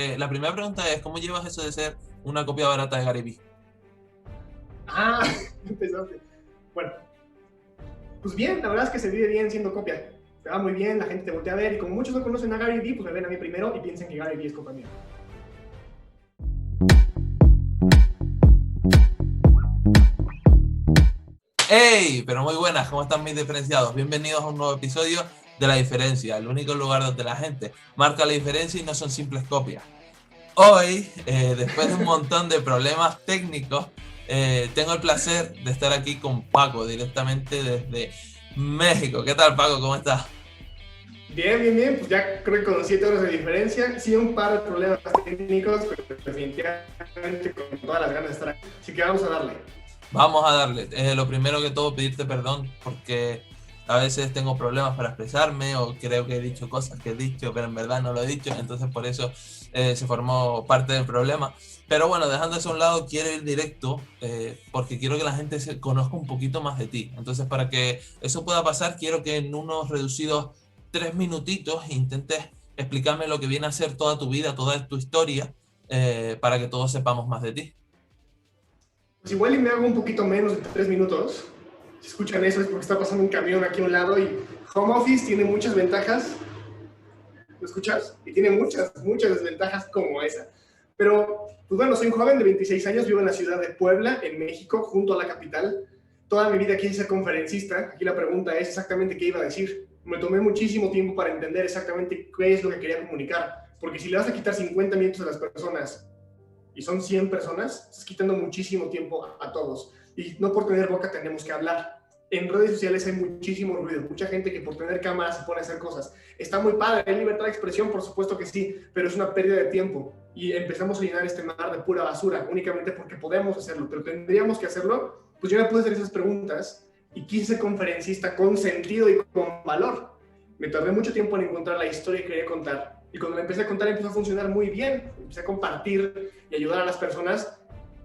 La primera pregunta es, ¿cómo llevas eso de ser una copia barata de Gary Vee? Ah, empezaste. Bueno, pues bien, la verdad es que se vive bien siendo copia. Te va muy bien, la gente te voltea a ver y como muchos no conocen a Gary Vee, pues me ven a mí primero y piensan que Gary Vee es compa mía. ¡Hey! Pero muy buenas, ¿cómo están mis diferenciados? Bienvenidos a un nuevo episodio de La Diferencia, el único lugar donde la gente marca la diferencia y no son simples copias. Hoy, después de un montón de problemas técnicos, tengo el placer de estar aquí con Paco, directamente desde México. ¿Qué tal, Paco? ¿Cómo estás? Bien, bien, bien, pues ya creo que con 7 horas de diferencia, sí un par de problemas técnicos, pero definitivamente con todas las ganas de estar aquí. Así que vamos a darle. Vamos a darle. Lo primero que todo, pedirte perdón porque a veces tengo problemas para expresarme o creo que he dicho cosas que he dicho, pero en verdad no lo he dicho. Entonces por eso se formó parte del problema. Pero bueno, dejando eso a un lado, quiero ir directo porque quiero que la gente se conozca un poquito más de ti. Entonces para que eso pueda pasar, quiero que en unos reducidos 3 minutitos intentes explicarme lo que viene a ser toda tu vida, toda tu historia, para que todos sepamos más de ti. Pues igual y me hago un poquito menos de 3 minutos. Si escuchan eso es porque está pasando un camión aquí a un lado y home office tiene muchas ventajas. ¿Lo escuchas? Y tiene muchas, muchas desventajas como esa. Pero, pues bueno, soy un joven de 26 años, vivo en la ciudad de Puebla, en México, junto a la capital. Toda mi vida quise ser conferencista. Aquí la pregunta es exactamente qué iba a decir. Me tomé muchísimo tiempo para entender exactamente qué es lo que quería comunicar. Porque si le vas a quitar 50 minutos a las personas y son 100 personas, estás quitando muchísimo tiempo a todos. Y no por tener boca tenemos que hablar. En redes sociales hay muchísimo ruido, mucha gente que por tener cámaras se pone a hacer cosas. Está muy padre, hay libertad de expresión, por supuesto que sí, pero es una pérdida de tiempo. Y empezamos a llenar este mar de pura basura, únicamente porque podemos hacerlo, pero tendríamos que hacerlo. Pues yo me pude hacer esas preguntas y quise ser conferencista con sentido y con valor. Me tardé mucho tiempo en encontrar la historia que quería contar. Y cuando la empecé a contar empezó a funcionar muy bien. Empecé a compartir y ayudar a las personas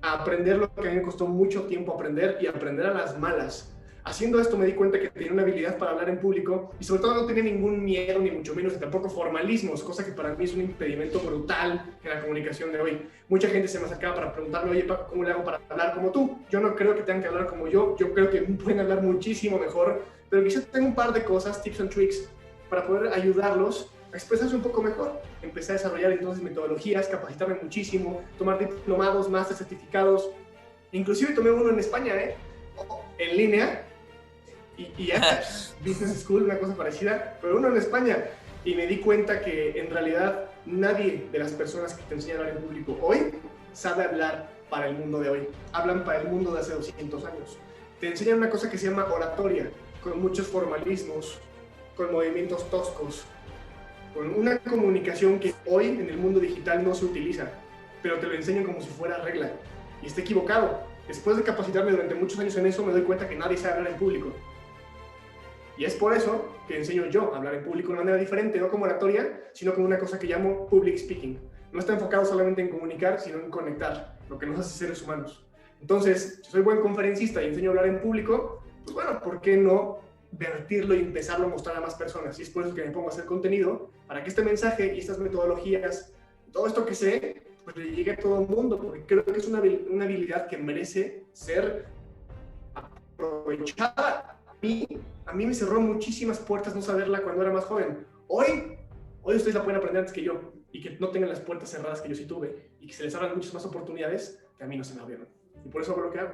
a aprender lo que a mí me costó mucho tiempo aprender y aprender a las malas. Haciendo esto me di cuenta que tenía una habilidad para hablar en público y sobre todo no tenía ningún miedo, ni mucho menos, y tampoco formalismos, cosa que para mí es un impedimento brutal en la comunicación de hoy. Mucha gente se me acercaba para preguntarme, oye Paco, ¿cómo le hago para hablar como tú? Yo no creo que tengan que hablar como yo creo que pueden hablar muchísimo mejor, pero quizás tengo un par de cosas, tips and tricks, para poder ayudarlos a expresarse un poco mejor. Empecé a desarrollar entonces metodologías, capacitarme muchísimo, tomar diplomados, máster, certificados, inclusive tomé uno en España, en línea, y Business School, una cosa parecida, pero uno en España. Y me di cuenta que en realidad nadie de las personas que te enseñan a hablar en público hoy sabe hablar para el mundo de hoy. Hablan para el mundo de hace 200 años. Te enseñan una cosa que se llama oratoria, con muchos formalismos, con movimientos toscos, con una comunicación que hoy en el mundo digital no se utiliza, pero te lo enseñan como si fuera regla. Y está equivocado. Después de capacitarme durante muchos años en eso, me doy cuenta que nadie sabe hablar en público. Y es por eso que enseño yo a hablar en público de manera diferente, no como oratoria, sino como una cosa que llamo public speaking. No está enfocado solamente en comunicar, sino en conectar, lo que nos hace seres humanos. Entonces, si soy buen conferencista y enseño a hablar en público, pues bueno, ¿por qué no vertirlo y empezarlo a mostrar a más personas? Y es por eso que me pongo a hacer contenido, para que este mensaje y estas metodologías, todo esto que sé, pues le llegue a todo el mundo, porque creo que es una habilidad que merece ser aprovechada. A mí me cerró muchísimas puertas no saberla cuando era más joven. Hoy ustedes la pueden aprender antes que yo y que no tengan las puertas cerradas que yo sí tuve y que se les abran muchas más oportunidades que a mí no se me abrieron. Y por eso hago lo que hago.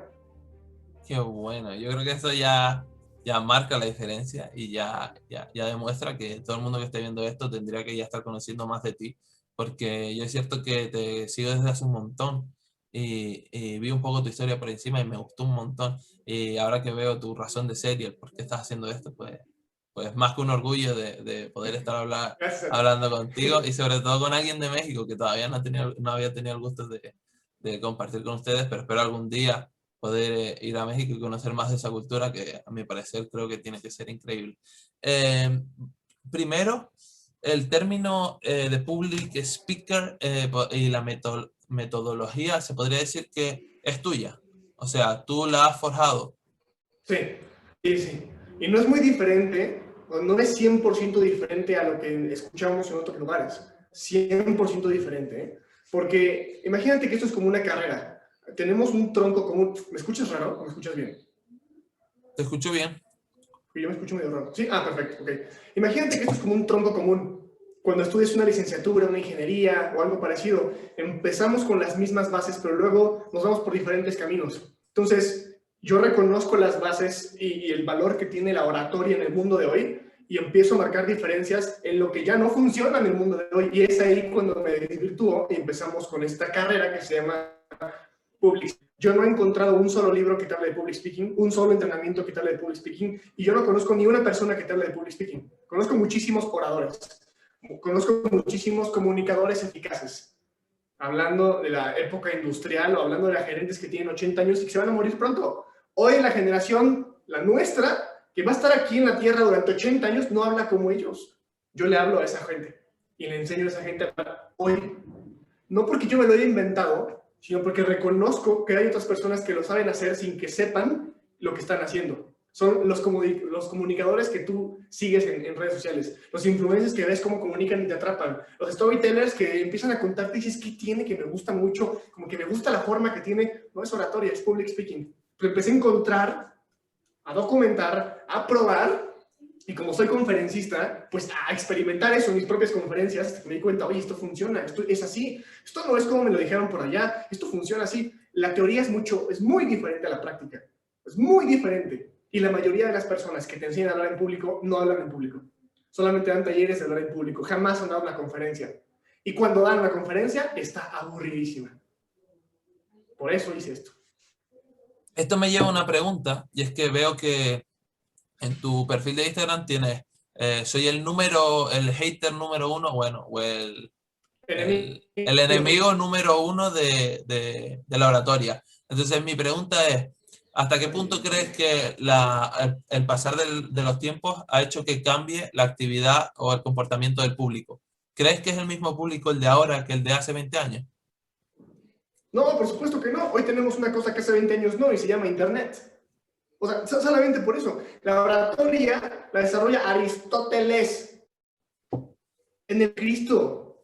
Qué bueno, yo creo que eso ya marca la diferencia y ya demuestra que todo el mundo que esté viendo esto tendría que ya estar conociendo más de ti, porque yo es cierto que te sigo desde hace un montón y vi un poco tu historia por encima y me gustó un montón. Y ahora que veo tu razón de ser y el por qué estás haciendo esto, pues más que un orgullo de poder estar Gracias a ti. hablando contigo y sobre todo con alguien de México que todavía no había tenido el gusto de compartir con ustedes, pero espero algún día poder ir a México y conocer más de esa cultura que a mi parecer creo que tiene que ser increíble. Eh, Primero, el término de public speaker y la metodología se podría decir que es tuya. O sea, tú la has forjado. Sí, sí, sí. Y no es muy diferente, o no es 100% diferente a lo que escuchamos en otros lugares. 100% diferente, ¿eh? Porque imagínate que esto es como una carrera. Tenemos un tronco común. ¿Me escuchas raro o me escuchas bien? Te escucho bien. Yo me escucho medio raro. Sí, perfecto, ok. Imagínate que esto es como un tronco común. Cuando estudias una licenciatura, una ingeniería o algo parecido, empezamos con las mismas bases, pero luego nos vamos por diferentes caminos. Entonces, yo reconozco las bases y el valor que tiene la oratoria en el mundo de hoy y empiezo a marcar diferencias en lo que ya no funciona en el mundo de hoy. Y es ahí cuando me desvirtúo y empezamos con esta carrera que se llama Public. Yo no he encontrado un solo libro que te hable de public speaking, un solo entrenamiento que te hable de public speaking, y yo no conozco ni una persona que te hable de public speaking. Conozco muchísimos oradores, conozco muchísimos comunicadores eficaces, hablando de la época industrial o hablando de las gerentes que tienen 80 años y que se van a morir pronto. Hoy la generación, la nuestra, que va a estar aquí en la Tierra durante 80 años, no habla como ellos. Yo le hablo a esa gente y le enseño a esa gente a hablar hoy. No porque yo me lo haya inventado, sino porque reconozco que hay otras personas que lo saben hacer sin que sepan lo que están haciendo. Son los comunicadores que tú sigues en redes sociales, los influencers que ves cómo comunican y te atrapan, los storytellers que empiezan a contarte y dices, ¿qué tiene que me gusta mucho? Como que me gusta la forma que tiene, no es oratoria, es public speaking. Pero empecé a encontrar, a documentar, a probar, y como soy conferencista, pues a experimentar eso en mis propias conferencias, hasta que me di cuenta, oye, esto funciona, esto es así, esto no es como me lo dijeron por allá, esto funciona así. La teoría es muy diferente a la práctica, es muy diferente. Y la mayoría de las personas que te enseñan a hablar en público no hablan en público, solamente dan talleres de hablar en público, jamás han dado una conferencia. Y cuando dan una conferencia, está aburridísima. Por eso hice esto. Esto me lleva a una pregunta, y es que veo que en tu perfil de Instagram tienes, soy el hater número uno, bueno, o el enemigo número uno de la oratoria. Entonces mi pregunta es, ¿hasta qué punto crees que el pasar de los tiempos ha hecho que cambie la actividad o el comportamiento del público? ¿Crees que es el mismo público el de ahora que el de hace 20 años? No, por supuesto que no. Hoy tenemos una cosa que hace 20 años no, y se llama Internet. O sea, solamente por eso. La oratoria la desarrolla Aristóteles en el Cristo.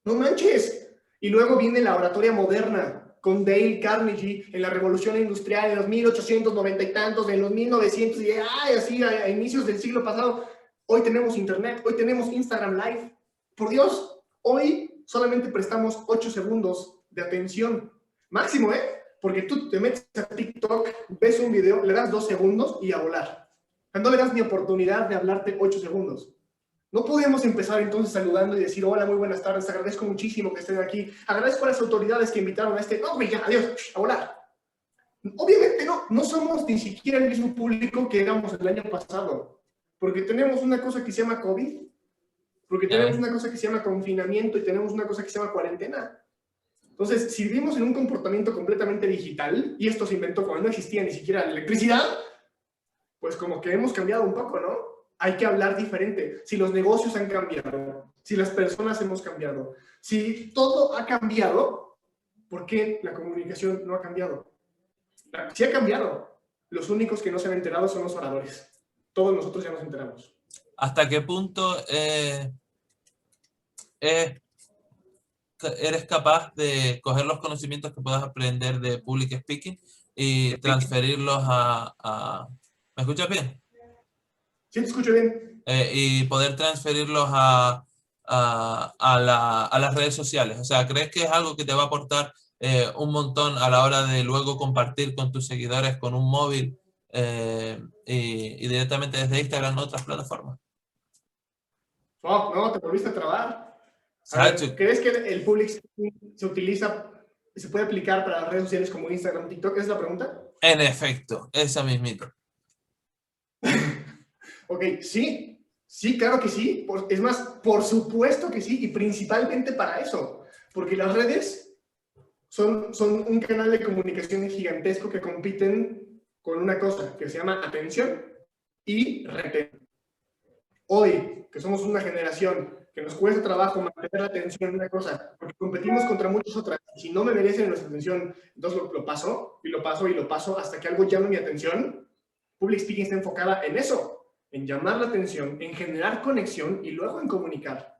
No manches. Y luego viene la oratoria moderna con Dale Carnegie en la Revolución Industrial en los 1890 y tantos, en los 1900 y así a inicios del siglo pasado. Hoy tenemos Internet, hoy tenemos Instagram Live. Por Dios, hoy solamente prestamos 8 segundos de atención. Máximo, ¿eh? Porque tú te metes a TikTok, ves un video, le das 2 segundos y a volar. No le das ni oportunidad de hablarte 8 segundos. No podemos empezar entonces saludando y decir, hola, muy buenas tardes, agradezco muchísimo que estén aquí, agradezco a las autoridades que invitaron a este, no, ya, adiós, a volar. Obviamente no somos ni siquiera el mismo público que éramos el año pasado, porque tenemos una cosa que se llama COVID, porque tenemos una cosa que se llama confinamiento y tenemos una cosa que se llama cuarentena. Entonces, si vivimos en un comportamiento completamente digital, y esto se inventó cuando no existía ni siquiera la electricidad, pues como que hemos cambiado un poco, ¿no? Hay que hablar diferente. Si los negocios han cambiado, si las personas hemos cambiado, si todo ha cambiado, ¿por qué la comunicación no ha cambiado? Sí ha cambiado. Los únicos que no se han enterado son los oradores. Todos nosotros ya nos enteramos. ¿Hasta qué punto eres capaz de coger los conocimientos que puedas aprender de public speaking y transferirlos ¿me escuchas bien? Sí, te escucho bien. Y poder transferirlos a las redes sociales? O sea, ¿crees que es algo que te va a aportar un montón a la hora de luego compartir con tus seguidores con un móvil y directamente desde Instagram o otras plataformas? Oh, no, te volviste a trabar. A ¿Sabes? ver, ¿crees que el public speaking se puede aplicar para las redes sociales como Instagram, TikTok? ¿Esa es la pregunta? En efecto, esa mismita. Ok, sí, claro que sí. Es más, por supuesto que sí, y principalmente para eso. Porque las redes son un canal de comunicación gigantesco que compiten con una cosa que se llama atención y retención. Hoy, que somos una generación que nos cuesta trabajo mantener la atención en una cosa, porque competimos contra muchas otras, y si no me merecen nuestra atención, entonces lo paso, y lo paso, y lo paso, hasta que algo llame mi atención. Public speaking está enfocada en eso, en llamar la atención, en generar conexión, y luego en comunicar.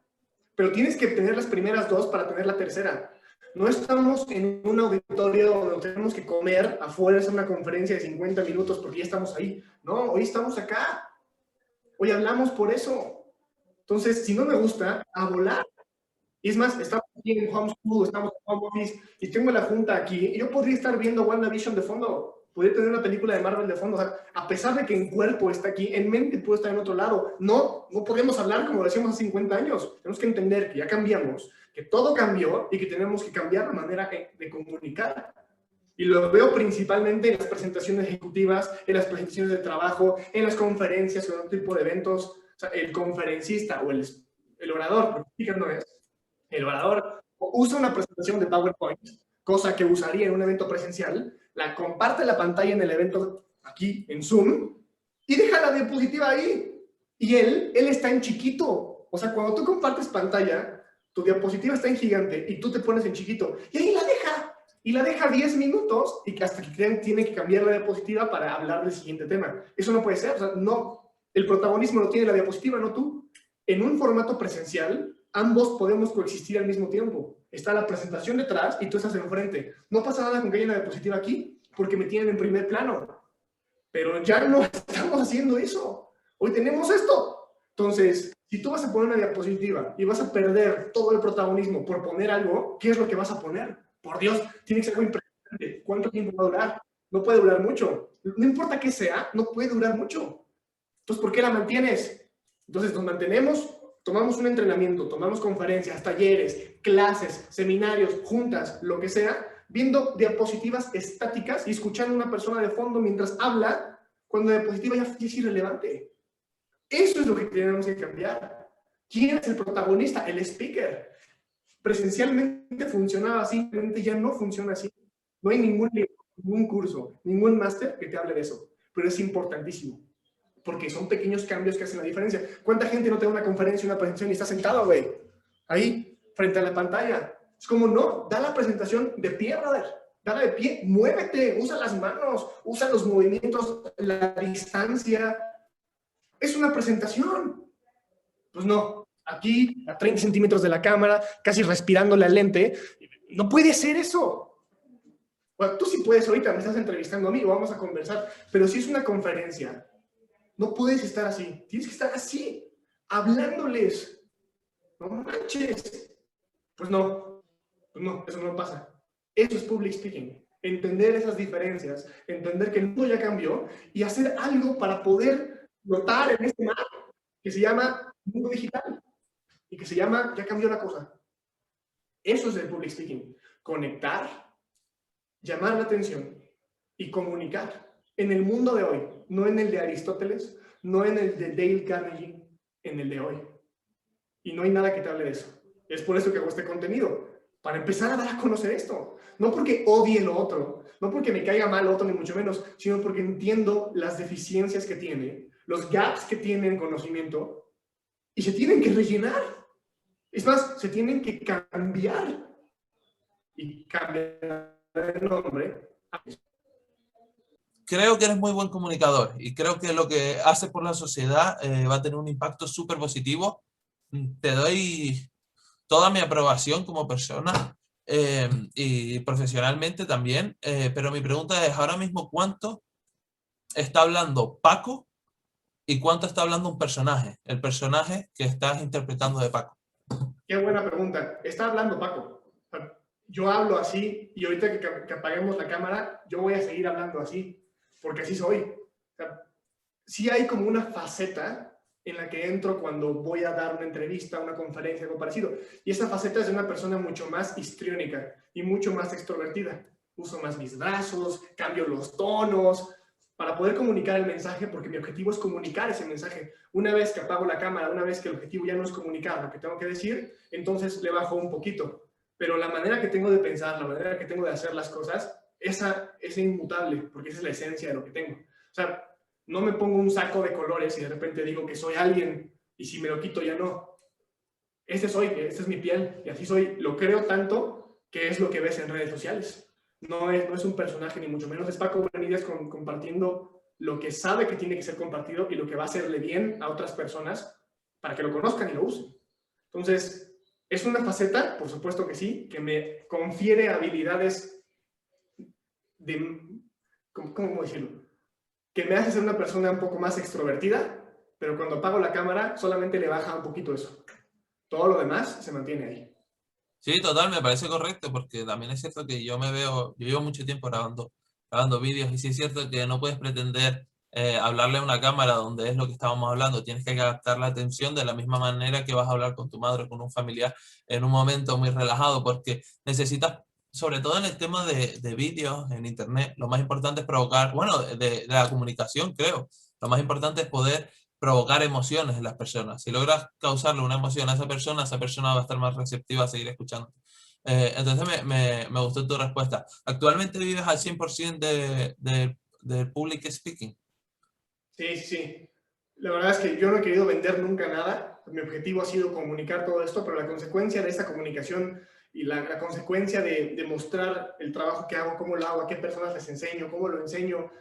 pero tienes que tener las primeras dos para tener la tercera. No estamos en un auditorio donde tenemos que comer afuera, es una conferencia de 50 minutos porque ya estamos ahí. No, hoy estamos acá. Hoy hablamos por eso. Entonces, si no me gusta, a volar. Y es más, estamos aquí en homeschool, estamos en home office y tengo la junta aquí. Y yo podría estar viendo WandaVision de fondo. Podría tener una película de Marvel de fondo. O sea, a pesar de que en cuerpo está aquí, en mente puede estar en otro lado. No podemos hablar como decíamos hace 50 años. Tenemos que entender que ya cambiamos, que todo cambió y que tenemos que cambiar la manera de comunicar. Y lo veo principalmente en las presentaciones ejecutivas, en las presentaciones de trabajo, en las conferencias o en otro tipo de eventos. O sea, el conferencista o el orador, porque no es, el orador usa una presentación de PowerPoint, cosa que usaría en un evento presencial, la comparte la pantalla en el evento aquí en Zoom y deja la diapositiva ahí. Y él está en chiquito. O sea, cuando tú compartes pantalla, tu diapositiva está en gigante y tú te pones en chiquito. Y ahí la deja. Y la deja 10 minutos y hasta que tiene que cambiar la diapositiva para hablar del siguiente tema. Eso no puede ser. O sea, no, el protagonismo lo tiene la diapositiva, no tú. En un formato presencial, ambos podemos coexistir al mismo tiempo. Está la presentación detrás y tú estás enfrente. No pasa nada con que haya una diapositiva aquí porque me tienen en primer plano. Pero ya no estamos haciendo eso. Hoy tenemos esto. Entonces, si tú vas a poner una diapositiva y vas a perder todo el protagonismo por poner algo, ¿qué es lo que vas a poner? Por Dios, tiene que ser algo impresionante. ¿Cuánto tiempo va a durar? No puede durar mucho. No importa qué sea, no puede durar mucho. Entonces, ¿por qué la mantienes? Entonces, nos mantenemos, tomamos un entrenamiento, tomamos conferencias, talleres, clases, seminarios, juntas, lo que sea, viendo diapositivas estáticas y escuchando a una persona de fondo mientras habla, cuando la diapositiva ya es irrelevante. Eso es lo que tenemos que cambiar. ¿Quién es el protagonista? El speaker. Presencialmente funcionaba así, ya no funciona así. No hay ningún libro, ningún curso, ningún máster que te hable de eso, pero es importantísimo. Porque son pequeños cambios que hacen la diferencia. ¿Cuánta gente no te da una conferencia, una presentación y está sentado, güey? Ahí, frente a la pantalla. Es como, no, da la presentación de pie, brother. Dala de pie, muévete, usa las manos, usa los movimientos, la distancia. Es una presentación. Pues no, aquí, a 30 centímetros de la cámara, casi respirando la lente. No puede ser eso. Bueno, tú sí puedes ahorita, me estás entrevistando a mí, vamos a conversar. Pero si es una conferencia, no puedes estar así. Tienes que estar así, hablándoles. No manches. Pues no, eso no pasa. Eso es public speaking. Entender esas diferencias, entender que el mundo ya cambió y hacer algo para poder notar en este mar que se llama mundo digital y que se llama ya cambió la cosa. Eso es el public speaking. Conectar, llamar la atención y comunicar. En el mundo de hoy, no en el de Aristóteles, no en el de Dale Carnegie, en el de hoy. Y no hay nada que te hable de eso. Es por eso que hago este contenido, para empezar a dar a conocer esto. No porque odie lo otro, no porque me caiga mal lo otro, ni mucho menos, sino porque entiendo las deficiencias que tiene, los gaps que tiene en conocimiento, y se tienen que rellenar. Es más, se tienen que cambiar. Y cambiar el nombre. Creo que eres muy buen comunicador y creo que lo que haces por la sociedad va a tener un impacto súper positivo. Te doy toda mi aprobación como persona y profesionalmente también, pero mi pregunta es ahora mismo ¿cuánto está hablando Paco y cuánto está hablando un personaje? El personaje que estás interpretando de Paco. Qué buena pregunta. Está hablando Paco. Yo hablo así y ahorita que apaguemos la cámara, yo voy a seguir hablando así, porque así soy. O sea, sí hay como una faceta en la que entro cuando voy a dar una entrevista, una conferencia, algo parecido. Y esa faceta es de una persona mucho más histriónica y mucho más extrovertida. Uso más mis brazos, cambio los tonos para poder comunicar el mensaje, porque mi objetivo es comunicar ese mensaje. Una vez que apago la cámara, una vez que el objetivo ya no es comunicar lo que tengo que decir, entonces le bajo un poquito. Pero la manera que tengo de pensar, la manera que tengo de hacer las cosas, esa es inmutable, porque esa es la esencia de lo que tengo. O sea, no me pongo un saco de colores y de repente digo que soy alguien y si me lo quito ya no. Este soy, esta es mi piel y así soy. Lo creo tanto que es lo que ves en redes sociales. No es un personaje ni mucho menos. Es Paco Benítez compartiendo lo que sabe que tiene que ser compartido y lo que va a hacerle bien a otras personas para que lo conozcan y lo usen. Entonces, Es una faceta, por supuesto que sí, que me confiere habilidades de, ¿cómo decirlo? Que me hace ser una persona un poco más extrovertida, pero cuando apago la cámara solamente le baja un poquito eso. Todo lo demás se mantiene ahí. Sí, total, me parece correcto, porque también es cierto que yo llevo mucho tiempo grabando vídeos, y sí es cierto que no puedes pretender hablarle a una cámara donde es lo que estábamos hablando, tienes que captar la atención de la misma manera que vas a hablar con tu madre o con un familiar en un momento muy relajado, porque necesitas, sobre todo en el tema de vídeos en internet, lo más importante es provocar, bueno, de la comunicación, creo, lo más importante es poder provocar emociones en las personas. Si logras causarle una emoción a esa persona va a estar más receptiva a seguir escuchando. Entonces me gustó tu respuesta. ¿Actualmente vives al 100% de public speaking? Sí, sí, sí. La verdad es que yo no he querido vender nunca nada. Mi objetivo ha sido comunicar todo esto, pero la consecuencia de esta comunicación y la consecuencia de mostrar el trabajo que hago, cómo lo hago, a qué personas les enseño, cómo lo enseño,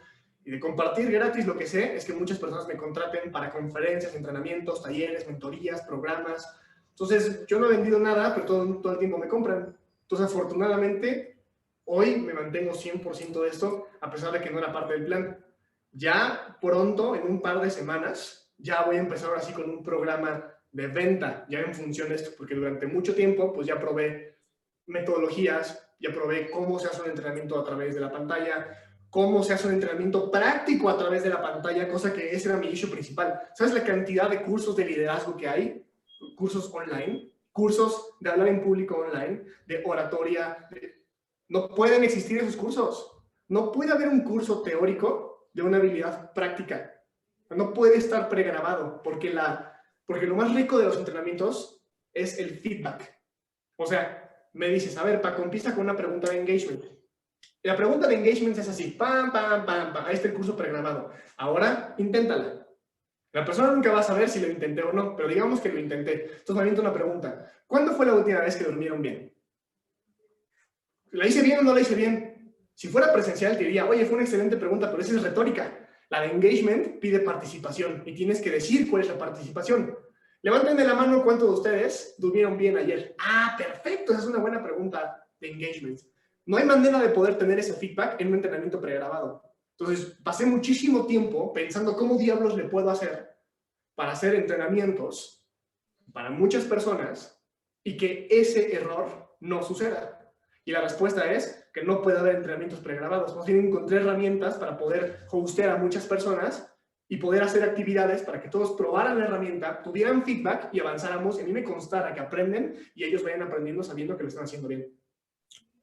y de compartir gratis lo que sé, es que muchas personas me contraten para conferencias, entrenamientos, talleres, mentorías, programas. Entonces, yo no he vendido nada, pero todo el tiempo me compran. Entonces, afortunadamente, hoy me mantengo 100% de esto, a pesar de que no era parte del plan. Ya pronto, en un par de semanas, ya voy a empezar ahora sí con un programa de venta, ya en función de esto, porque durante mucho tiempo, pues ya probé metodologías, ya probé cómo se hace un entrenamiento a través de la pantalla, cómo se hace un entrenamiento práctico a través de la pantalla, cosa que ese era mi issue principal. ¿Sabes la cantidad de cursos de liderazgo que hay? Cursos online, cursos de hablar en público online, de oratoria. No pueden existir esos cursos. No puede haber un curso teórico de una habilidad práctica. No puede estar pregrabado, porque lo más rico de los entrenamientos es el feedback. O sea, me dices, a ver, Paco, empieza con una pregunta de engagement. La pregunta de engagement es así, pam, pam, pam, pam, ahí está el curso pregrabado. Ahora, inténtala. La persona nunca va a saber si lo intenté o no, pero digamos que lo intenté. Entonces me aviento una pregunta. ¿Cuándo fue la última vez que durmieron bien? ¿La hice bien o no la hice bien? Si fuera presencial te diría, oye, fue una excelente pregunta, pero esa es retórica. La de engagement pide participación y tienes que decir cuál es la participación. Levántenme la mano cuántos de ustedes durmieron bien ayer. Ah, perfecto, esa es una buena pregunta de engagement. No hay manera de poder tener ese feedback en un entrenamiento pregrabado. Entonces, pasé muchísimo tiempo pensando cómo diablos le puedo hacer para hacer entrenamientos para muchas personas y que ese error no suceda. Y la respuesta es que no puede haber entrenamientos pregrabados. Más bien encontré herramientas para poder hostear a muchas personas y poder hacer actividades para que todos probaran la herramienta, tuvieran feedback y avanzáramos. Y a mí me constara que aprenden y ellos vayan aprendiendo sabiendo que lo están haciendo bien.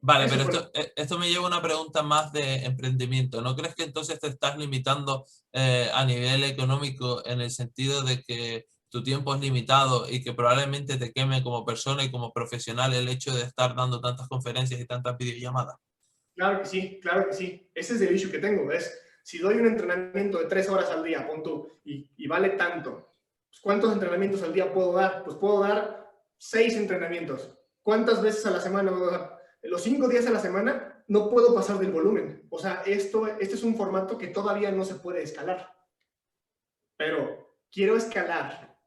Vale, Eso pero fue esto me lleva a una pregunta más de emprendimiento. ¿No crees que entonces te estás limitando a nivel económico, en el sentido de que tu tiempo es limitado y que probablemente te queme como persona y como profesional el hecho de estar dando tantas conferencias y tantas videollamadas? Claro que sí, claro que sí. Ese es el issue que tengo. Es, si doy un entrenamiento de 3 horas al día, pon tú, y vale tanto, pues ¿cuántos entrenamientos al día puedo dar? Pues puedo dar 6 entrenamientos. ¿Cuántas veces a la semana puedo dar? Los 5 días a la semana no puedo pasar del volumen. O sea, este es un formato que todavía no se puede escalar. Pero quiero escalar.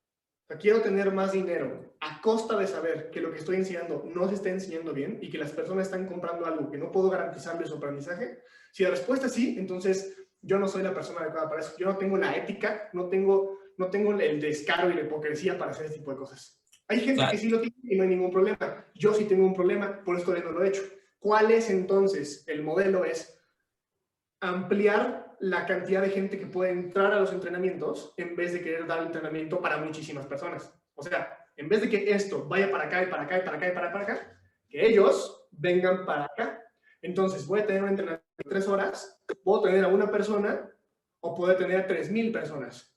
O sea, quiero tener más dinero a costa de saber que lo que estoy enseñando no se está enseñando bien y que las personas están comprando algo que no puedo garantizarles su aprendizaje. Si la respuesta es sí, entonces yo no soy la persona adecuada para eso. Yo no tengo la ética, no tengo el descaro y la hipocresía para hacer ese tipo de cosas. Hay gente que Claro, sí lo tiene y no hay ningún problema. Yo sí tengo un problema, por eso todavía no lo he hecho. ¿Cuál es entonces? El modelo es ampliar la cantidad de gente que puede entrar a los entrenamientos en vez de querer dar entrenamiento para muchísimas personas. O sea, en vez de que esto vaya para acá y para acá y para acá y para acá, que ellos vengan para acá. Entonces, voy a tener un entrenamiento de 3 horas, puedo tener a una persona o puedo tener a 3,000 personas.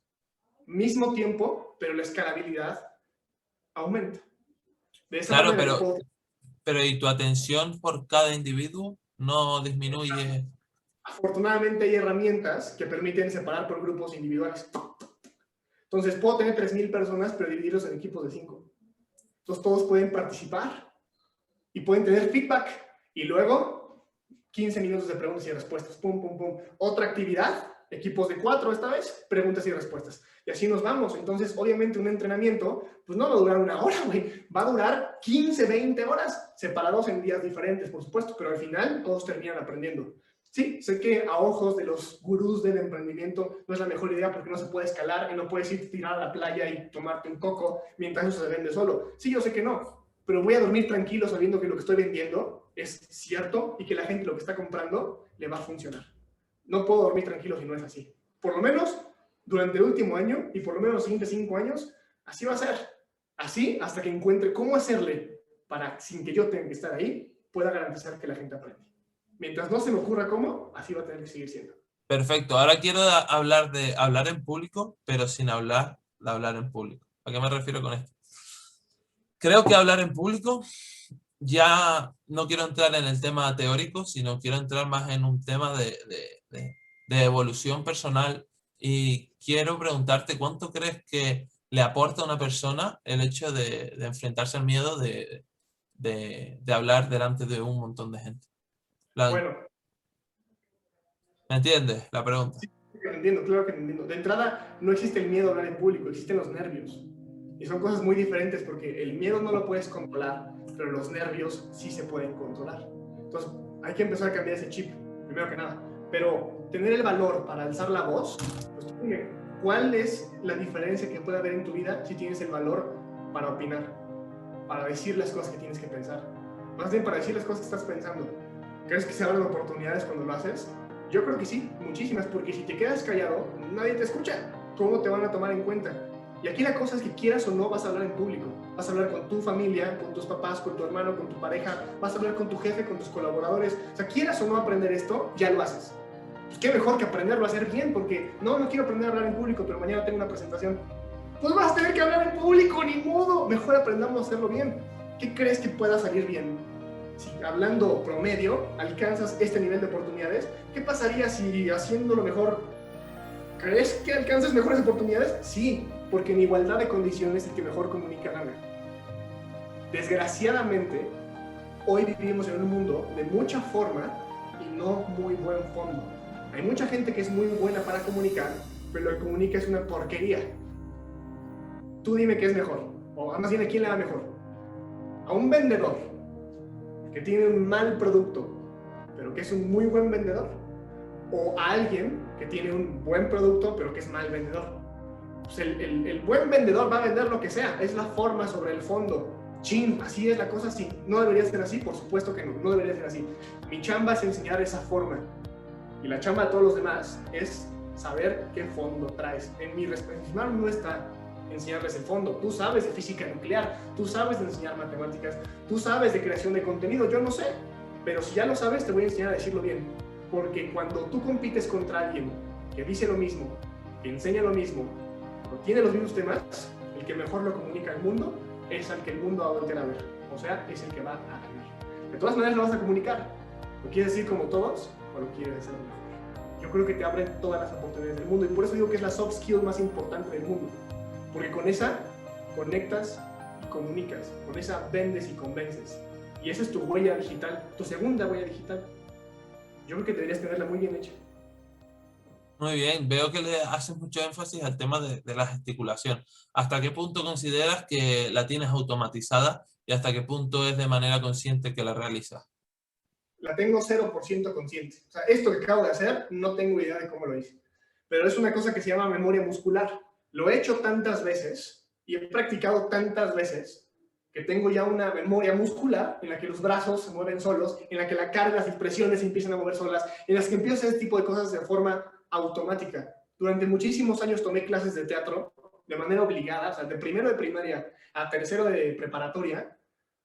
Mismo tiempo, pero la escalabilidad aumenta. De esa claro, manera yo puedo... pero ¿y tu atención por cada individuo no disminuye? Afortunadamente hay herramientas que permiten separar por grupos individuales. Entonces, puedo tener 3,000 personas, pero dividirlos en equipos de 5. Entonces, todos pueden participar y pueden tener feedback. Y luego, 15 minutos de preguntas y respuestas. Pum, pum, pum. Otra actividad, equipos de 4 esta vez, preguntas y respuestas. Y así nos vamos. Entonces, obviamente, un entrenamiento, pues no va a durar 1 hora, güey. Va a durar 15, 20 horas, separados en días diferentes, por supuesto, pero al final todos terminan aprendiendo. Sí, sé que a ojos de los gurús del emprendimiento no es la mejor idea porque no se puede escalar y no puedes ir a tirar a la playa y tomarte un coco mientras eso se vende solo. Sí, yo sé que no, pero voy a dormir tranquilo sabiendo que lo que estoy vendiendo es cierto y que la gente lo que está comprando le va a funcionar. No puedo dormir tranquilo si no es así. Por lo menos durante el último año y por lo menos los siguientes 5 años, así va a ser. Así hasta que encuentre cómo hacerle para, sin que yo tenga que estar ahí, pueda garantizar que la gente aprende. Mientras no se me ocurra cómo, así va a tener que seguir siendo. Perfecto. Ahora quiero hablar de hablar en público, pero sin hablar de hablar en público. ¿A qué me refiero con esto? Creo que hablar en público, ya no quiero entrar en el tema teórico, sino quiero entrar más en un tema de evolución personal. Y quiero preguntarte, ¿cuánto crees que le aporta a una persona el hecho de enfrentarse al miedo de hablar delante de un montón de gente? Bueno, ¿Me entiendes la pregunta? sí, entiendo, claro que entiendo. De entrada, no existe el miedo a hablar en público, existen los nervios. Y son cosas muy diferentes porque el miedo no lo puedes controlar, pero los nervios sí se pueden controlar. Entonces, hay que empezar a cambiar ese chip, primero que nada. Pero tener el valor para alzar la voz, pues dime, ¿cuál es la diferencia que puede haber en tu vida si tienes el valor para opinar, para decir las cosas que tienes que pensar? Más bien para decir las cosas que estás pensando. ¿Crees que se abren oportunidades cuando lo haces? Yo creo que sí, muchísimas, porque si te quedas callado, nadie te escucha. ¿Cómo te van a tomar en cuenta? Y aquí la cosa es que quieras o no vas a hablar en público. Vas a hablar con tu familia, con tus papás, con tu hermano, con tu pareja, vas a hablar con tu jefe, con tus colaboradores. O sea, quieras o no aprender esto, ya lo haces. Pues qué mejor que aprenderlo a hacer bien, porque no quiero aprender a hablar en público, pero mañana tengo una presentación. Pues vas a tener que hablar en público, ni modo. Mejor aprendamos a hacerlo bien. ¿Qué crees que pueda salir bien? Si hablando promedio alcanzas este nivel de oportunidades, ¿qué pasaría si haciéndolo mejor, crees que alcanzas mejores oportunidades? Sí, porque en igualdad de condiciones el que mejor comunica gana. Desgraciadamente, hoy vivimos en un mundo de mucha forma y no muy buen fondo. Hay mucha gente que es muy buena para comunicar, pero lo que comunica es una porquería. Tú dime qué es mejor, o más bien a quién le da mejor. A un vendedor que tiene un mal producto, pero que es un muy buen vendedor, o a alguien que tiene un buen producto, pero que es mal vendedor. Pues el buen vendedor va a vender lo que sea, es la forma sobre el fondo. Chin, así es la cosa, sí. ¿No debería ser así? Por supuesto que no debería ser así. Mi chamba es enseñar esa forma, y la chamba de todos los demás es saber qué fondo traes. En mi responsabilidad no está enseñarles el fondo. Tú sabes de física nuclear, tú sabes de enseñar matemáticas, tú sabes de creación de contenido, yo no sé, pero si ya lo sabes te voy a enseñar a decirlo bien, porque cuando tú compites contra alguien que dice lo mismo, que enseña lo mismo, o tiene los mismos temas, el que mejor lo comunica al mundo es al que el mundo va a voltear a ver, o sea, es el que va a ganar. De todas maneras lo vas a comunicar, ¿lo quieres decir como todos o lo quieres hacer mejor? Yo creo que te abren todas las oportunidades del mundo y por eso digo que es la soft skill más importante del mundo. Porque con esa conectas y comunicas, con esa vendes y convences. Y esa es tu huella digital, tu segunda huella digital. Yo creo que deberías tenerla muy bien hecha. Muy bien, veo que le haces mucho énfasis al tema de la gesticulación. ¿Hasta qué punto consideras que la tienes automatizada y hasta qué punto es de manera consciente que la realizas? La tengo 0% consciente. O sea, esto que acabo de hacer, no tengo idea de cómo lo hice. Pero es una cosa que se llama memoria muscular. Lo he hecho tantas veces y he practicado tantas veces que tengo ya una memoria muscular en la que los brazos se mueven solos, en la que la carga, las expresiones se empiezan a mover solas, en las que empiezo a hacer este tipo de cosas de forma automática. Durante muchísimos años tomé clases de teatro de manera obligada, o sea, de primero de primaria a tercero de preparatoria.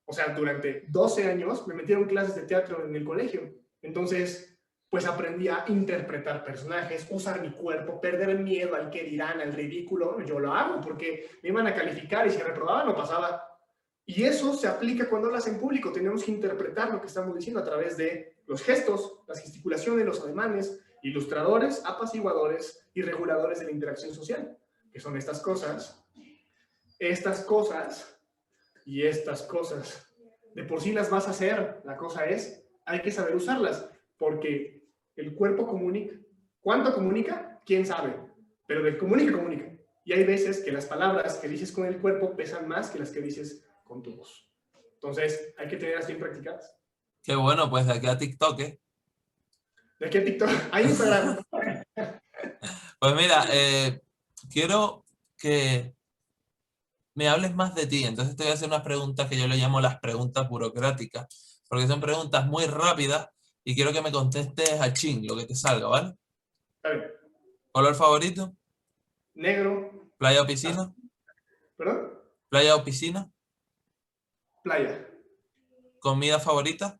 O sea, durante 12 años me metieron clases de teatro en el colegio. Entonces, pues aprendí a interpretar personajes, usar mi cuerpo, perder el miedo al que dirán, al ridículo. Yo lo hago porque me iban a calificar y si reprobaba no pasaba. Y eso se aplica cuando hablas en público. Tenemos que interpretar lo que estamos diciendo a través de los gestos, las gesticulaciones, los ademanes, ilustradores, apaciguadores y reguladores de la interacción social, que son estas cosas y estas cosas. De por sí las vas a hacer, la cosa es, hay que saber usarlas, porque el cuerpo comunica. ¿Cuánto comunica? ¿Quién sabe? Pero de comunica, comunica. Y hay veces que las palabras que dices con el cuerpo pesan más que las que dices con tu voz. Entonces, hay que tenerlas bien practicadas. Qué bueno, pues de aquí a TikTok, ¿eh? De aquí a TikTok, hay Instagram. Pues mira, quiero que me hables más de ti. Entonces te voy a hacer unas preguntas que yo le llamo las preguntas burocráticas, porque son preguntas muy rápidas y quiero que me contestes a chin, lo que te salga, ¿vale? Está bien. ¿Color favorito? Negro. ¿Playa o piscina? ¿Perdón? ¿Playa o piscina? Playa. ¿Comida favorita?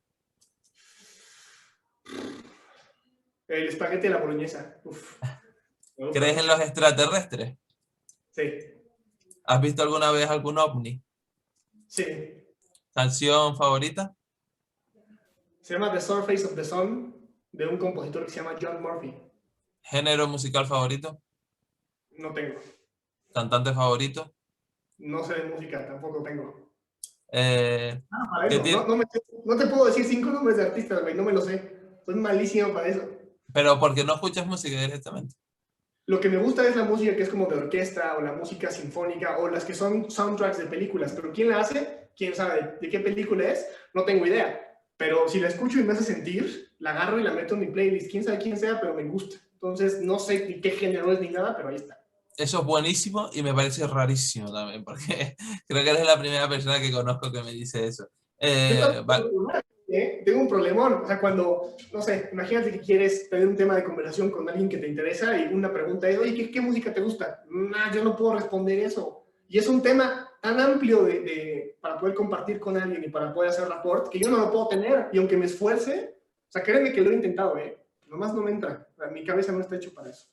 El espagueti de la boloñesa. Uf, me gusta ¿Crees en mucho. los extraterrestres? Sí, ¿Has visto alguna vez algún ovni? sí. ¿Canción favorita? Se llama The Surface of the Sun, de un compositor que se llama John Murphy. ¿Género musical favorito? No tengo. ¿Cantante favorito? No sé de música, tampoco tengo. Eh, Para ¿qué eso, tiene? no te puedo decir 5 nombres de artistas, güey, no me lo sé. Soy malísimo para eso. Pero ¿por qué no escuchas música directamente? Lo que me gusta es la música que es como de orquesta o la música sinfónica o las que son soundtracks de películas. Pero ¿quién la hace? ¿Quién sabe de qué película es? No tengo idea. Pero si la escucho y me hace sentir, la agarro y la meto en mi playlist. Quién sabe quién sea, pero me gusta. Entonces no sé ni qué género es ni nada, pero ahí está. Eso es buenísimo y me parece rarísimo también, porque creo que eres la primera persona que conozco que me dice eso. Yo también Vale. tengo un problemón. O sea, cuando, no sé, imagínate que quieres tener un tema de conversación con alguien que te interesa y una pregunta es, oye, ¿qué música te gusta? Nah, yo no puedo responder eso. Y es un tema tan amplio para poder compartir con alguien y para poder hacer rapport que yo no lo puedo tener. Y aunque me esfuerce, o sea, créeme que lo he intentado, nomás no me entra. Mi cabeza no está hecho para eso.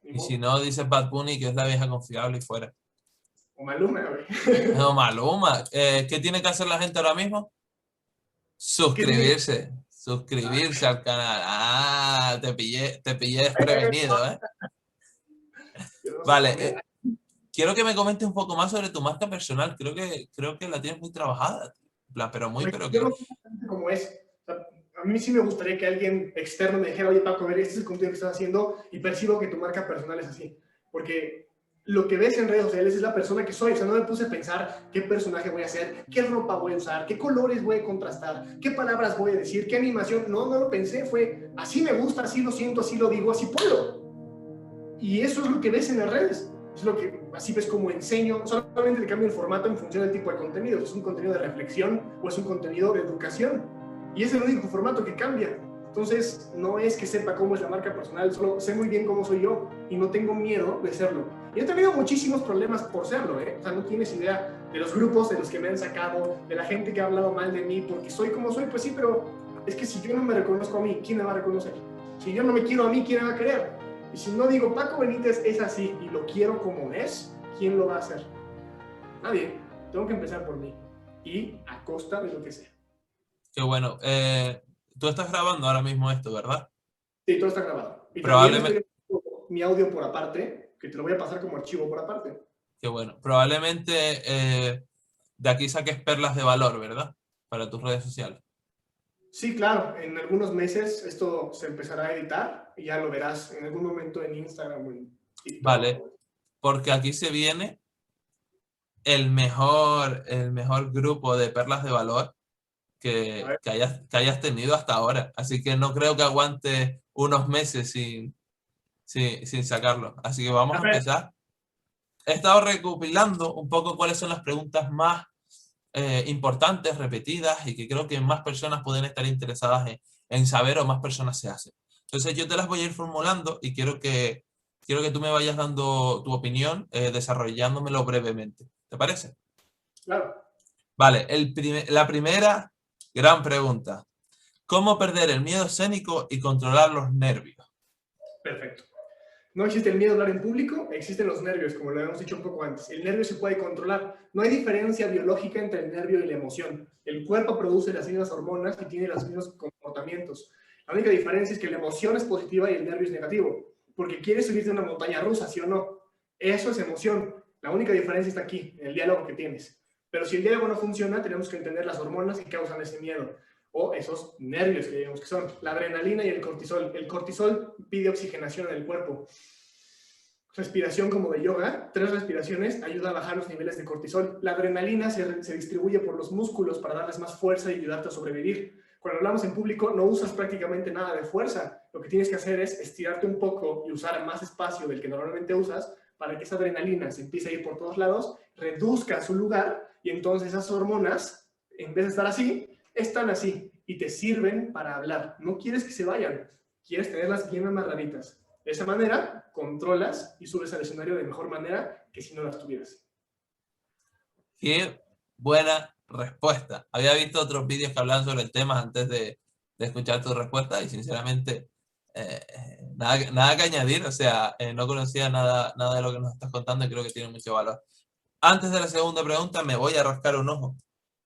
Y si no, dices Bad Bunny, que es la vieja confiable y fuera. O Maluma, güey. No, Maluma. ¿Qué tiene que hacer la gente ahora mismo? ¿Qué tiene que Suscribirse. Suscribirse al canal. Ah, te pillé desprevenido, ¿eh? yo no sé Vale, comer? quiero que me comentes un poco más sobre tu marca personal. Creo que la tienes muy trabajada. Pero muy, pero Yo que... no sé cómo es. O sea, a mí sí me gustaría que alguien externo me dijera, oye Paco, a ver, este es el contenido que estás haciendo y percibo que tu marca personal es así. Porque lo que ves en redes sociales es la persona que soy. O sea, no me puse a pensar qué personaje voy a hacer, qué ropa voy a usar, qué colores voy a contrastar, qué palabras voy a decir, qué animación. No, no lo pensé. Fue así me gusta, así lo siento, así lo digo, así puedo. Y eso es lo que ves en las redes. Es lo que así ves como enseño. Solamente le cambio el formato en función del tipo de contenido. Es un contenido de reflexión o es un contenido de educación. Y es el único formato que cambia. Entonces, no es que sepa cómo es la marca personal, solo sé muy bien cómo soy yo y no tengo miedo de serlo. Y he tenido muchísimos problemas por serlo, ¿eh? O sea, no tienes idea de los grupos de los que me han sacado, de la gente que ha hablado mal de mí porque soy como soy. Pues sí, pero es que si yo no me reconozco a mí, ¿quién me va a reconocer? Si yo no me quiero a mí, ¿quién me va a querer? Y si no digo, Paco Benítez es así y lo quiero como es, ¿quién lo va a hacer? Nadie. Tengo que empezar por mí. Y a costa de lo que sea. Qué bueno. Tú estás grabando ahora mismo esto, ¿verdad? Sí, todo está grabado. Y también Probablemente, estoy grabando mi audio por aparte, que te lo voy a pasar como archivo por aparte. qué bueno. Probablemente de aquí saques perlas de valor, ¿verdad? Para tus redes sociales. Sí, claro. En algunos meses esto se empezará a editar y ya lo verás en algún momento en Instagram o en TikTok. Vale, porque aquí se viene el mejor grupo de perlas de valor que hayas tenido hasta ahora. Así que no creo que aguante unos meses sin sacarlo. Así que vamos a empezar. He estado recopilando un poco cuáles son las preguntas más importantes, repetidas y que creo que más personas pueden estar interesadas en saber o más personas se hacen. Entonces yo te las voy a ir formulando y quiero que tú me vayas dando tu opinión, desarrollándomelo brevemente. ¿Te parece? Claro. Vale, la primera gran pregunta. ¿Cómo perder el miedo escénico y controlar los nervios? Perfecto. No existe el miedo a hablar en público, existen los nervios, como lo habíamos dicho un poco antes. El nervio se puede controlar. No hay diferencia biológica entre el nervio y la emoción. El cuerpo produce las mismas hormonas y tiene los mismos comportamientos. La única diferencia es que la emoción es positiva y el nervio es negativo. Porque quieres subirte a una montaña rusa, ¿sí o no? Eso es emoción. La única diferencia está aquí, en el diálogo que tienes. Pero si el diálogo no funciona, tenemos que entender las hormonas que causan ese miedo o esos nervios que digamos que son la adrenalina y el cortisol. El cortisol pide oxigenación en el cuerpo. respiración como de yoga, 3 respiraciones ayuda a bajar los niveles de cortisol. La adrenalina se distribuye por los músculos para darles más fuerza y ayudarte a sobrevivir. Cuando hablamos en público no usas prácticamente nada de fuerza. Lo que tienes que hacer es estirarte un poco y usar más espacio del que normalmente usas para que esa adrenalina se empiece a ir por todos lados, reduzca su lugar y entonces esas hormonas, en vez de estar así, están así y te sirven para hablar. No quieres que se vayan, quieres tenerlas bien amarraditas. De esa manera, controlas y subes al escenario de mejor manera que si no las tuvieras. Qué buena respuesta. Había visto otros vídeos que hablaban sobre el tema antes de escuchar tu respuesta y sinceramente nada que añadir. O sea, no conocía nada de lo que nos estás contando y creo que tiene mucho valor. Antes de la segunda pregunta me voy a rascar un ojo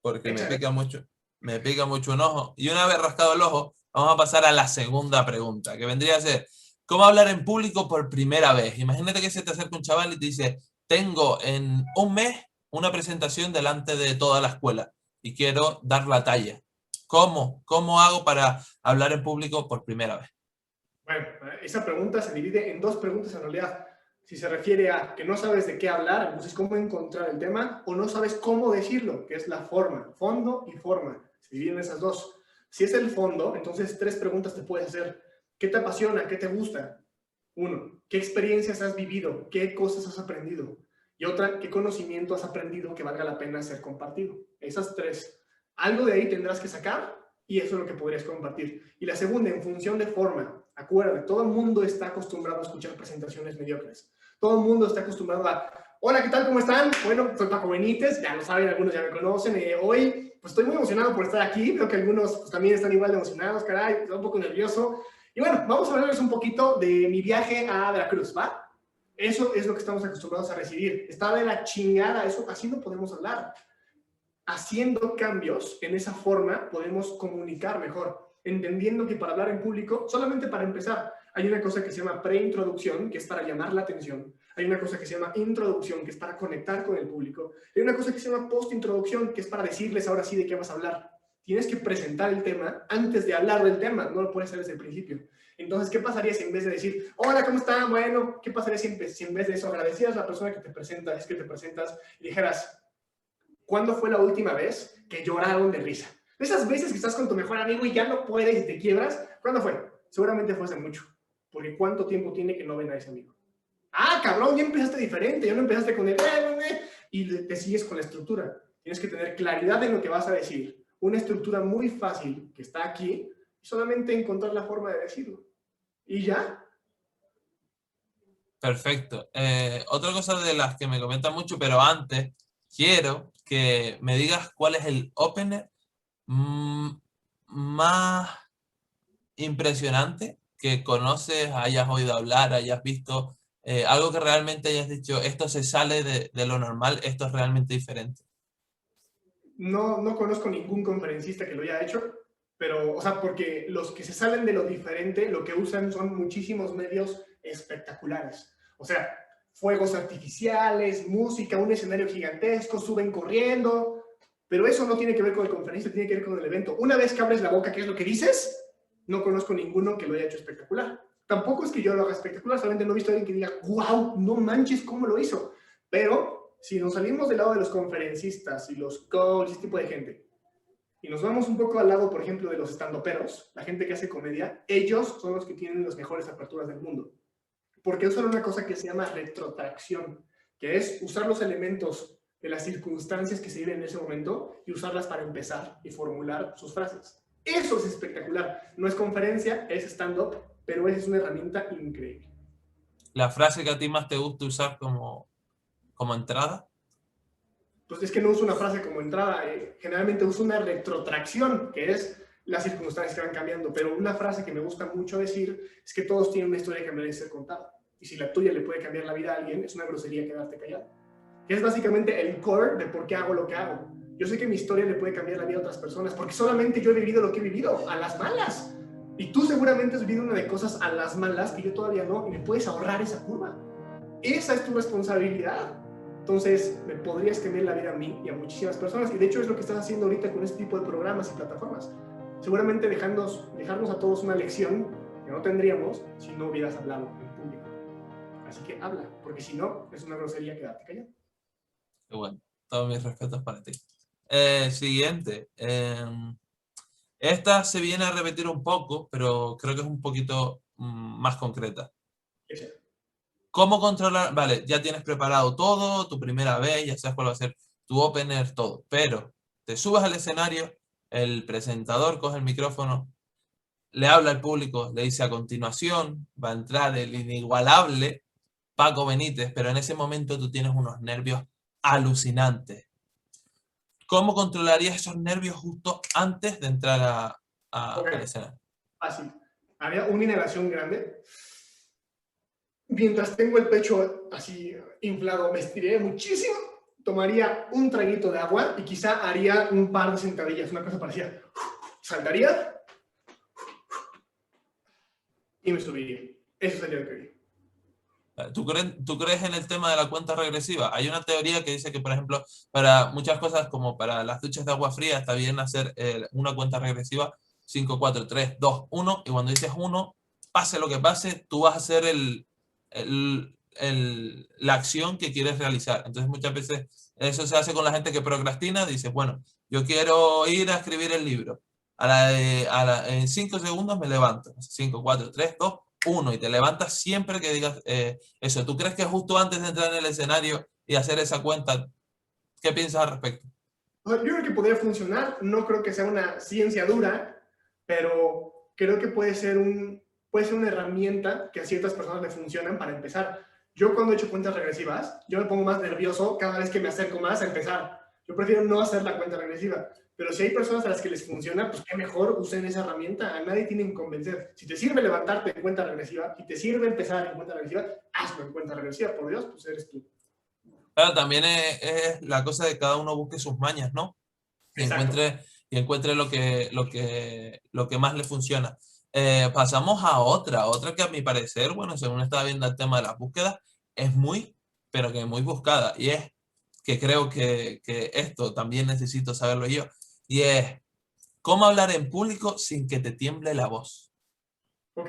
porque me pica mucho un ojo. Y una vez rascado el ojo, vamos a pasar a la segunda pregunta, que vendría a ser, ¿cómo hablar en público por primera vez? Imagínate que se te acerca un chaval y te dice, tengo en un mes una presentación delante de toda la escuela y quiero dar la talla. ¿Cómo hago para hablar en público por primera vez? Bueno, esa pregunta se divide en 2 preguntas en realidad. Si se refiere a que no sabes de qué hablar, entonces cómo encontrar el tema, o no sabes cómo decirlo, que es la forma, fondo y forma. Se dividen esas 2. Si es el fondo, entonces 3 preguntas te puedes hacer. ¿Qué te apasiona? ¿Qué te gusta? 1. ¿Qué experiencias has vivido? ¿Qué cosas has aprendido? Y otra, ¿qué conocimiento has aprendido que valga la pena ser compartido? Esas 3. Algo de ahí tendrás que sacar y eso es lo que podrías compartir. Y la segunda, en función de forma. Acuérdate, todo el mundo está acostumbrado a escuchar presentaciones mediocres. Todo el mundo está acostumbrado a, hola, ¿qué tal? ¿Cómo están? Bueno, soy Paco Benítez, ya lo saben, algunos ya me conocen. Hoy, pues estoy muy emocionado por estar aquí. Creo que algunos pues, también están igual de emocionados, caray, estoy un poco nervioso. Y bueno, vamos a hablarles un poquito de mi viaje a Veracruz, ¿va? Eso es lo que estamos acostumbrados a recibir. Está de la chingada, eso así no podemos hablar. Haciendo cambios en esa forma podemos comunicar mejor, entendiendo que para hablar en público, solamente para empezar, hay una cosa que se llama preintroducción, que es para llamar la atención. Hay una cosa que se llama introducción, que es para conectar con el público. Hay una cosa que se llama postintroducción, que es para decirles ahora sí de qué vas a hablar. Tienes que presentar el tema antes de hablar del tema, no lo puedes hacer desde el principio. Entonces, ¿qué pasaría si en vez de decir, hola, ¿cómo están? Bueno, ¿qué pasaría si en vez de eso agradecieras a la persona que te presentas y dijeras, ¿cuándo fue la última vez que lloraron de risa? De esas veces que estás con tu mejor amigo y ya no puedes y te quiebras, ¿cuándo fue? Seguramente fue hace mucho. Porque ¿cuánto tiempo tiene que no ven a ese amigo? Ah, cabrón, ya empezaste diferente, ya no empezaste con el y te sigues con la estructura. Tienes que tener claridad en lo que vas a decir. Una estructura muy fácil que está aquí y solamente encontrar la forma de decirlo. Y ya. Perfecto. Otra cosa de las que me comentan mucho, pero antes quiero que me digas cuál es el opener más impresionante que conoces, hayas oído hablar, hayas visto, algo que realmente hayas dicho, esto se sale de lo normal, esto es realmente diferente. No conozco ningún conferencista que lo haya hecho, pero, o sea, porque los que se salen de lo diferente, lo que usan son muchísimos medios espectaculares. O sea, fuegos artificiales, música, un escenario gigantesco, suben corriendo, pero eso no tiene que ver con el conferencista, tiene que ver con el evento. Una vez que abres la boca, ¿qué es lo que dices? No conozco ninguno que lo haya hecho espectacular. Tampoco es que yo lo haga espectacular, solamente no he visto a alguien que diga, wow, no manches cómo lo hizo. Pero si nos salimos del lado de los conferencistas y los coaches, ese tipo de gente, y nos vamos un poco al lado, por ejemplo, de los estandoperos, la gente que hace comedia, ellos son los que tienen las mejores aperturas del mundo. Porque usan una cosa que se llama retrotracción, que es usar los elementos de las circunstancias que se viven en ese momento y usarlas para empezar y formular sus frases. Eso es espectacular. No es conferencia, es stand-up, pero es una herramienta increíble. ¿La frase que a ti más te gusta usar como entrada? Pues es que no uso una frase como entrada, generalmente uso una retrotracción, que es las circunstancias que van cambiando, pero una frase que me gusta mucho decir es que todos tienen una historia que merece ser contada, y si la tuya le puede cambiar la vida a alguien, es una grosería quedarte callado. Que es básicamente el core de por qué hago lo que hago. Yo sé que mi historia le puede cambiar la vida a otras personas, porque solamente yo he vivido lo que he vivido, a las malas. Y tú seguramente has vivido una de cosas a las malas que yo todavía no, y me puedes ahorrar esa curva. Esa es tu responsabilidad. Entonces, me podrías cambiar la vida a mí y a muchísimas personas. Y de hecho es lo que estás haciendo ahorita con este tipo de programas y plataformas. Seguramente dejarnos a todos una lección que no tendríamos si no hubieras hablado en público. Así que habla, porque si no, es una grosería quedarte callado. Qué bueno. Todos mis respetos para ti. Siguiente. Esta se viene a repetir un poco, pero creo que es un poquito más concreta. ¿Cómo controlar? Vale, ya tienes preparado todo, tu primera vez, ya sabes cuál va a ser tu opener, todo. Pero te subes al escenario, el presentador coge el micrófono, le habla al público, le dice a continuación, va a entrar el inigualable Paco Benítez, pero en ese momento tú tienes unos nervios alucinantes. ¿Cómo controlarías esos nervios justo antes de entrar al escenario? Fácil. Haría una inhalación grande. Mientras tengo el pecho así inflado, me estiré muchísimo. Tomaría un traguito de agua y quizá haría un par de sentadillas, una cosa parecida. Saltaría y me subiría. Eso sería lo que haría. ¿Tú crees en el tema de la cuenta regresiva? Hay una teoría que dice que, por ejemplo, para muchas cosas como para las duchas de agua fría está bien hacer una cuenta regresiva 5, 4, 3, 2, 1 y cuando dices 1, pase lo que pase, tú vas a hacer la acción que quieres realizar. Entonces muchas veces eso se hace con la gente que procrastina, dice, bueno, yo quiero ir a escribir el libro. En 5 segundos me levanto. 5, 4, 3, 2, 1 y te levantas siempre que digas eso. ¿Tú crees que justo antes de entrar en el escenario y hacer esa cuenta, qué piensas al respecto? Yo creo que podría funcionar. No creo que sea una ciencia dura, pero creo que puede ser una herramienta que a ciertas personas le funcionan para empezar. Yo cuando he hecho cuentas regresivas, yo me pongo más nervioso cada vez que me acerco más a empezar. Yo prefiero no hacer la cuenta regresiva. Pero si hay personas a las que les funciona, pues qué mejor usen esa herramienta. A nadie tienen que convencer. Si te sirve levantarte en cuenta regresiva, si te sirve empezar en cuenta regresiva, hazlo en cuenta regresiva. Por Dios, pues eres tú. Claro, también es la cosa de cada uno busque sus mañas, ¿no? Y Exacto. encuentre lo que más le funciona. Pasamos a otra que a mi parecer, bueno, según estaba viendo el tema de las búsquedas, es muy, pero que muy buscada. Y es que creo que esto también necesito saberlo yo. Y es, ¿cómo hablar en público sin que te tiemble la voz? Ok,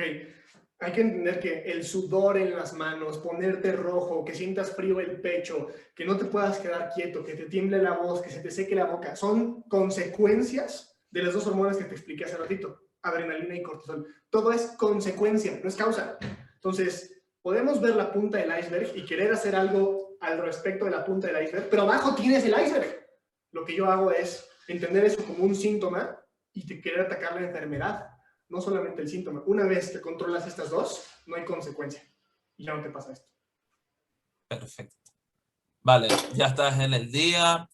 hay que entender que el sudor en las manos, ponerte rojo, que sientas frío el pecho, que no te puedas quedar quieto, que te tiemble la voz, que se te seque la boca, son consecuencias de las dos hormonas que te expliqué hace ratito, adrenalina y cortisol. Todo es consecuencia, no es causa. Entonces, podemos ver la punta del iceberg y querer hacer algo al respecto de la punta del iceberg, pero abajo tienes el iceberg. Lo que yo hago es entender eso como un síntoma y querer atacar la enfermedad, no solamente el síntoma. Una vez que controlas estas dos, no hay consecuencia. Y ya no te pasa esto. Perfecto. Vale, ya estás en el día,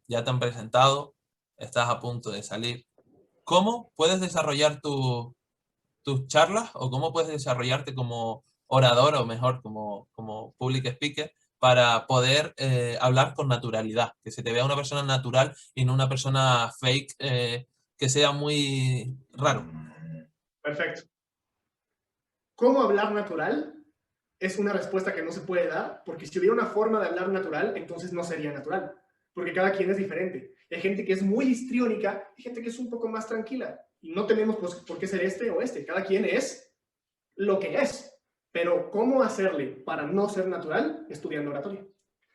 ya te han presentado, estás a punto de salir. ¿Cómo puedes desarrollar tus charlas o cómo puedes desarrollarte como orador o mejor como public speaker para poder hablar con naturalidad? Que se te vea una persona natural y no una persona fake que sea muy raro. Perfecto. ¿Cómo hablar natural? Es una respuesta que no se puede dar, porque si hubiera una forma de hablar natural, entonces no sería natural, porque cada quien es diferente. Hay gente que es muy histriónica, hay gente que es un poco más tranquila, y no tenemos por qué ser este o este. Cada quien es lo que es. Pero ¿cómo hacerle para no ser natural? Estudiando oratoria.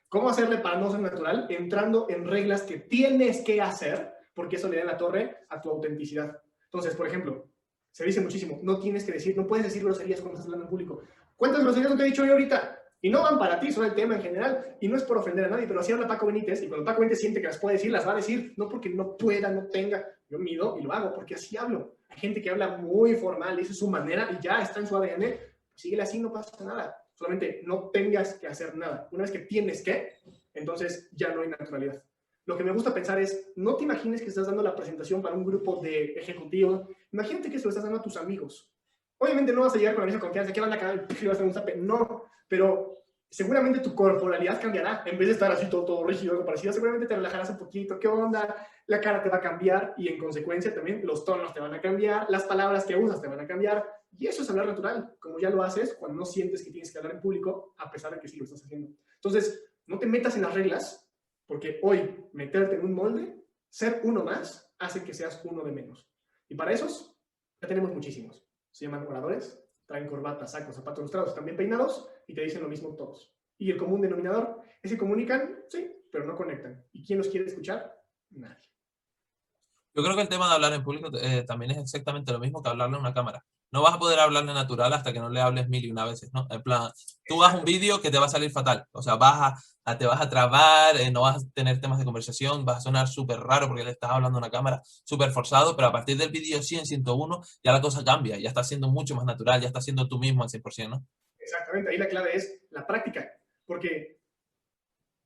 ¿Cómo hacerle para no ser natural? Entrando en reglas que tienes que hacer, porque eso le da en la torre a tu autenticidad. Entonces, por ejemplo, se dice muchísimo, no tienes que decir, no puedes decir groserías cuando estás hablando en público. ¿Cuántas groserías no te he dicho yo ahorita? Y no van para ti, son el tema en general. Y no es por ofender a nadie, pero así habla Paco Benítez. Y cuando Paco Benítez siente que las puede decir, las va a decir. No porque no pueda, no tenga. Yo mido y lo hago porque así hablo. Hay gente que habla muy formal, esa es su manera y ya está en su ADN. Síguele así, no pasa nada. Solamente no tengas que hacer nada. Una vez que tienes que, entonces ya no hay naturalidad. Lo que me gusta pensar es, no te imagines que estás dando la presentación para un grupo de ejecutivos. Imagínate que se lo estás dando a tus amigos. Obviamente no vas a llegar con la misma confianza, ¿qué van a cagar? Y vas a un zape. No, pero seguramente tu corporalidad cambiará. En vez de estar así todo rígido, algo parecido, seguramente te relajarás un poquito. ¿Qué onda? La cara te va a cambiar y en consecuencia también los tonos te van a cambiar, las palabras que usas te van a cambiar. Y eso es hablar natural, como ya lo haces cuando no sientes que tienes que hablar en público, a pesar de que sí lo estás haciendo. Entonces, no te metas en las reglas, porque hoy meterte en un molde, ser uno más, hace que seas uno de menos. Y para esos, ya tenemos muchísimos. Se llaman oradores traen corbata, sacos, zapatos lustrados, están bien peinados y te dicen lo mismo todos. Y el común denominador es que comunican, sí, pero no conectan. ¿Y quién los quiere escuchar? Nadie. Yo creo que el tema de hablar en público también es exactamente lo mismo que hablarle a una cámara. No vas a poder hablarle natural hasta que no le hables mil y una veces, ¿no? En plan, tú hagas un vídeo que te va a salir fatal. O sea, te vas a trabar, no vas a tener temas de conversación, vas a sonar súper raro porque le estás hablando a una cámara, súper forzado, pero a partir del vídeo 100, 101, ya la cosa cambia, ya está siendo mucho más natural, ya está siendo tú mismo al 100%, ¿no? Exactamente, ahí la clave es la práctica, porque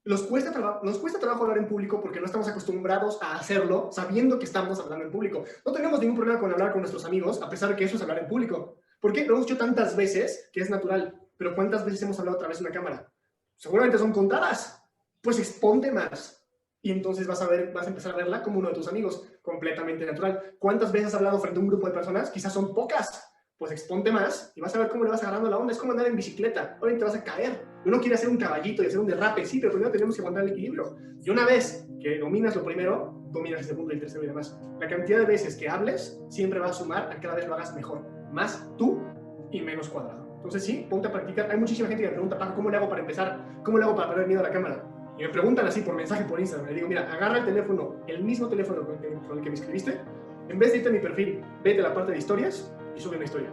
nos cuesta trabajo hablar en público porque no estamos acostumbrados a hacerlo sabiendo que estamos hablando en público. No tenemos ningún problema con hablar con nuestros amigos, a pesar de que eso es hablar en público. ¿Por qué? Lo hemos hecho tantas veces que es natural. Pero ¿cuántas veces hemos hablado a través de una cámara? Seguramente son contadas. Pues exponte más. Y entonces vas a empezar a verla como uno de tus amigos, completamente natural. ¿Cuántas veces has hablado frente a un grupo de personas? Quizás son pocas. Pues exponte más y vas a ver cómo le vas agarrando la onda. Es como andar en bicicleta. Obviamente te vas a caer. Uno quiere hacer un caballito y hacer un derrape, sí, pero primero tenemos que aguantar el equilibrio. Y una vez que dominas lo primero, dominas el segundo y el tercero y demás. La cantidad de veces que hables siempre va a sumar a que cada vez lo hagas mejor. Más tú y menos cuadrado. Entonces sí, ponte a practicar. Hay muchísima gente que me pregunta, Paco, ¿cómo le hago para empezar? ¿Cómo le hago para perder miedo a la cámara? Y me preguntan así por mensaje por Instagram. Le digo, mira, agarra el teléfono, el mismo teléfono con el que me escribiste. En vez de irte a mi perfil, vete a la parte de historias y sube una historia.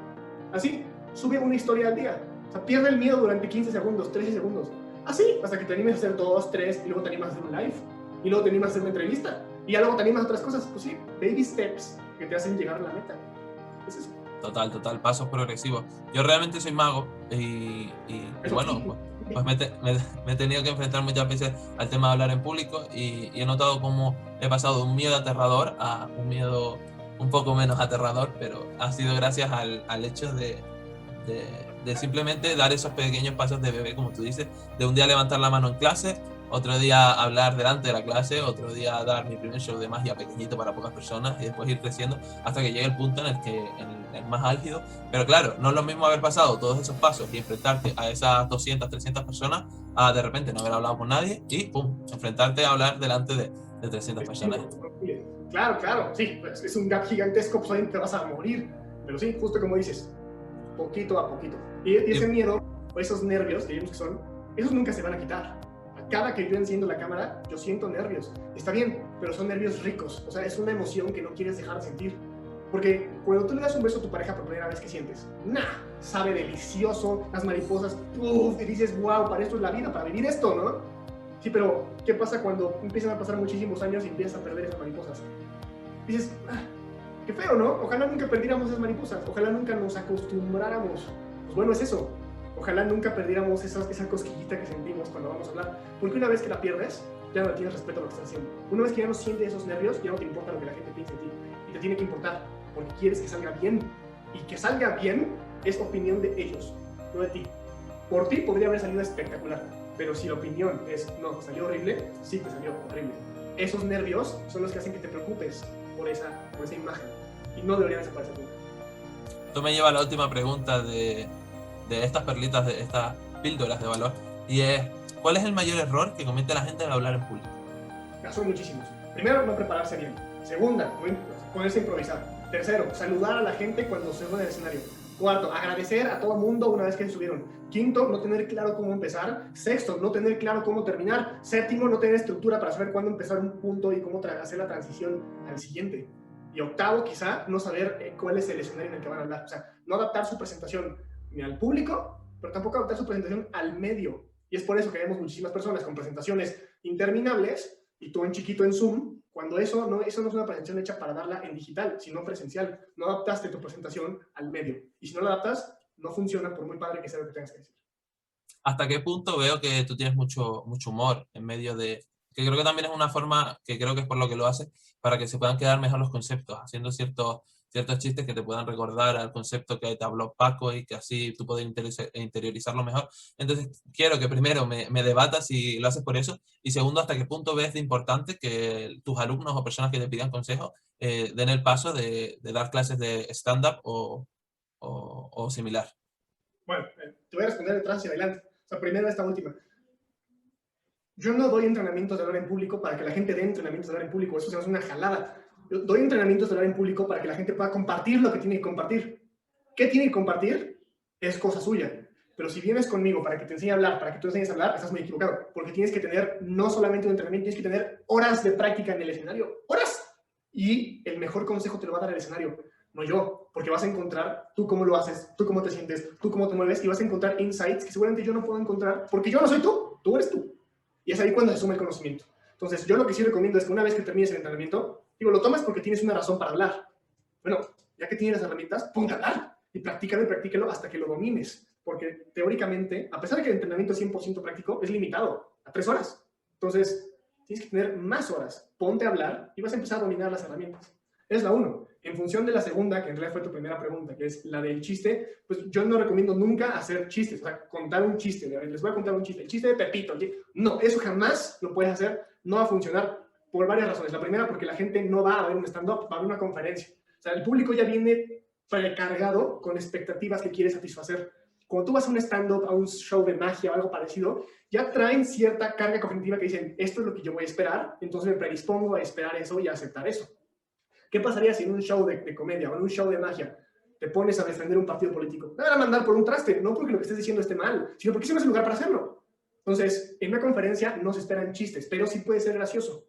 Así, sube una historia al día. O sea, pierde el miedo durante 15 segundos, 13 segundos. Así, hasta que te animes a hacer 2, 3, y luego te animas a hacer un live, y luego te animas a hacer una entrevista, y ya luego te animas a otras cosas. Pues sí, baby steps que te hacen llegar a la meta. Es eso. Total, pasos progresivos. Yo realmente soy mago y bueno, pues me he tenido que enfrentar muchas veces al tema de hablar en público y he notado cómo he pasado de un miedo aterrador a un miedo un poco menos aterrador, pero ha sido gracias al hecho de simplemente dar esos pequeños pasos de bebé, como tú dices, de un día levantar la mano en clase, otro día hablar delante de la clase, otro día dar mi primer show de magia pequeñito para pocas personas y después ir creciendo hasta que llegue el punto en el más álgido. Pero claro, no es lo mismo haber pasado todos esos pasos y enfrentarte a esas 200, 300 personas a de repente no haber hablado con nadie y pum, enfrentarte a hablar delante de 300 personas. Claro, sí, pues es un gap gigantesco, pues ahí te vas a morir. Pero sí, justo como dices, poquito a poquito. Y ese miedo, o esos nervios que vimos que son, esos nunca se van a quitar. A cada que yo enciendo la cámara, yo siento nervios. Está bien, pero son nervios ricos. O sea, es una emoción que no quieres dejar de sentir. Porque cuando tú le das un beso a tu pareja por primera vez, ¿qué sientes? Sabe delicioso, las mariposas, y dices, wow, para esto es la vida, para vivir esto, ¿no? Sí, pero ¿qué pasa cuando empiezan a pasar muchísimos años y empiezas a perder esas mariposas? Dices, qué feo, ¿no? Ojalá nunca perdiéramos esas mariposas, ojalá nunca nos acostumbráramos. Pues bueno, es eso. Ojalá nunca perdiéramos esa cosquillita que sentimos cuando vamos a hablar. Porque una vez que la pierdes, ya no le tienes respeto a lo que estás haciendo. Una vez que ya no sientes esos nervios, ya no te importa lo que la gente piense de ti. Y te tiene que importar, porque quieres que salga bien. Y que salga bien es opinión de ellos, no de ti. Por ti podría haber salido espectacular, pero si la opinión es, no, salió horrible, sí te salió horrible. Esos nervios son los que hacen que te preocupes por esa imagen. Y no deberían desaparecer nunca. Esto me lleva a la última pregunta de estas perlitas, de estas píldoras de valor, y es, ¿cuál es el mayor error que comete la gente al hablar en público? Son muchísimos. Primero, no prepararse bien. Segunda, ponerse a improvisar. Tercero, saludar a la gente cuando se sube en el escenario. Cuarto, agradecer a todo el mundo una vez que se subieron. Quinto, no tener claro cómo empezar. Sexto, no tener claro cómo terminar. Séptimo, no tener estructura para saber cuándo empezar un punto y cómo hacer la transición al siguiente. Y octavo, quizá, no saber cuál es el escenario en el que van a hablar. O sea, no adaptar su presentación ni al público, pero tampoco adaptar su presentación al medio. Y es por eso que vemos muchísimas personas con presentaciones interminables y tú en chiquito en Zoom, cuando eso no es una presentación hecha para darla en digital, sino presencial. No adaptaste tu presentación al medio. Y si no la adaptas, no funciona por muy padre que sea lo que tengas que decir. ¿Hasta qué punto veo que tú tienes mucho humor en medio de... que creo que también es una forma, que creo que es por lo que lo haces, para que se puedan quedar mejor los conceptos, haciendo ciertos chistes que te puedan recordar al concepto que te habló Paco y que así tú puedas interiorizarlo mejor. Entonces, quiero que primero me debatas si lo haces por eso, y segundo, hasta qué punto ves de importante que tus alumnos o personas que te pidan consejos den el paso de dar clases de stand-up o similar. Bueno, te voy a responder de atrás hacia adelante. O sea, primero esta última. Yo no doy entrenamientos de hablar en público para que la gente dé entrenamientos de hablar en público. Eso se hace una jalada. Yo doy entrenamientos de hablar en público para que la gente pueda compartir lo que tiene que compartir. ¿Qué tiene que compartir? es cosa suya. Pero si vienes conmigo para que te enseñe a hablar, para que tú enseñes a hablar, estás muy equivocado. Porque tienes que tener no solamente un entrenamiento, tienes que tener horas de práctica en el escenario. ¡Horas! Y el mejor consejo te lo va a dar el escenario, no yo. Porque vas a encontrar tú cómo lo haces, tú cómo te sientes, tú cómo te mueves, y vas a encontrar insights que seguramente yo no puedo encontrar, porque yo no soy tú eres tú. Y es ahí cuando se suma el conocimiento. Entonces, yo lo que sí recomiendo es que una vez que termines el entrenamiento, digo, lo tomas porque tienes una razón para hablar. Bueno, ya que tienes las herramientas, ponte a hablar y practícalo hasta que lo domines. Porque teóricamente, a pesar de que el entrenamiento es 100% práctico, es limitado a 3 horas. Entonces, tienes que tener más horas. Ponte a hablar y vas a empezar a dominar las herramientas. Es la 1. En función de la segunda, que en realidad fue tu primera pregunta, que es la del chiste, pues yo no recomiendo nunca hacer chistes, o sea, contar un chiste. Les voy a contar un chiste, el chiste de Pepito. No, eso jamás lo puedes hacer, no va a funcionar por varias razones. La primera, porque la gente no va a ver un stand-up, va a ver una conferencia. O sea, el público ya viene precargado con expectativas que quiere satisfacer. Cuando tú vas a un stand-up, a un show de magia o algo parecido, ya traen cierta carga cognitiva que dicen, esto es lo que yo voy a esperar, entonces me predispongo a esperar eso y a aceptar eso. ¿Qué pasaría si en un show de comedia o en un show de magia te pones a defender un partido político? Te van a mandar por un traste, no porque lo que estés diciendo esté mal, sino porque ese no es el lugar para hacerlo. Entonces, en una conferencia no se esperan chistes, pero sí puede ser gracioso.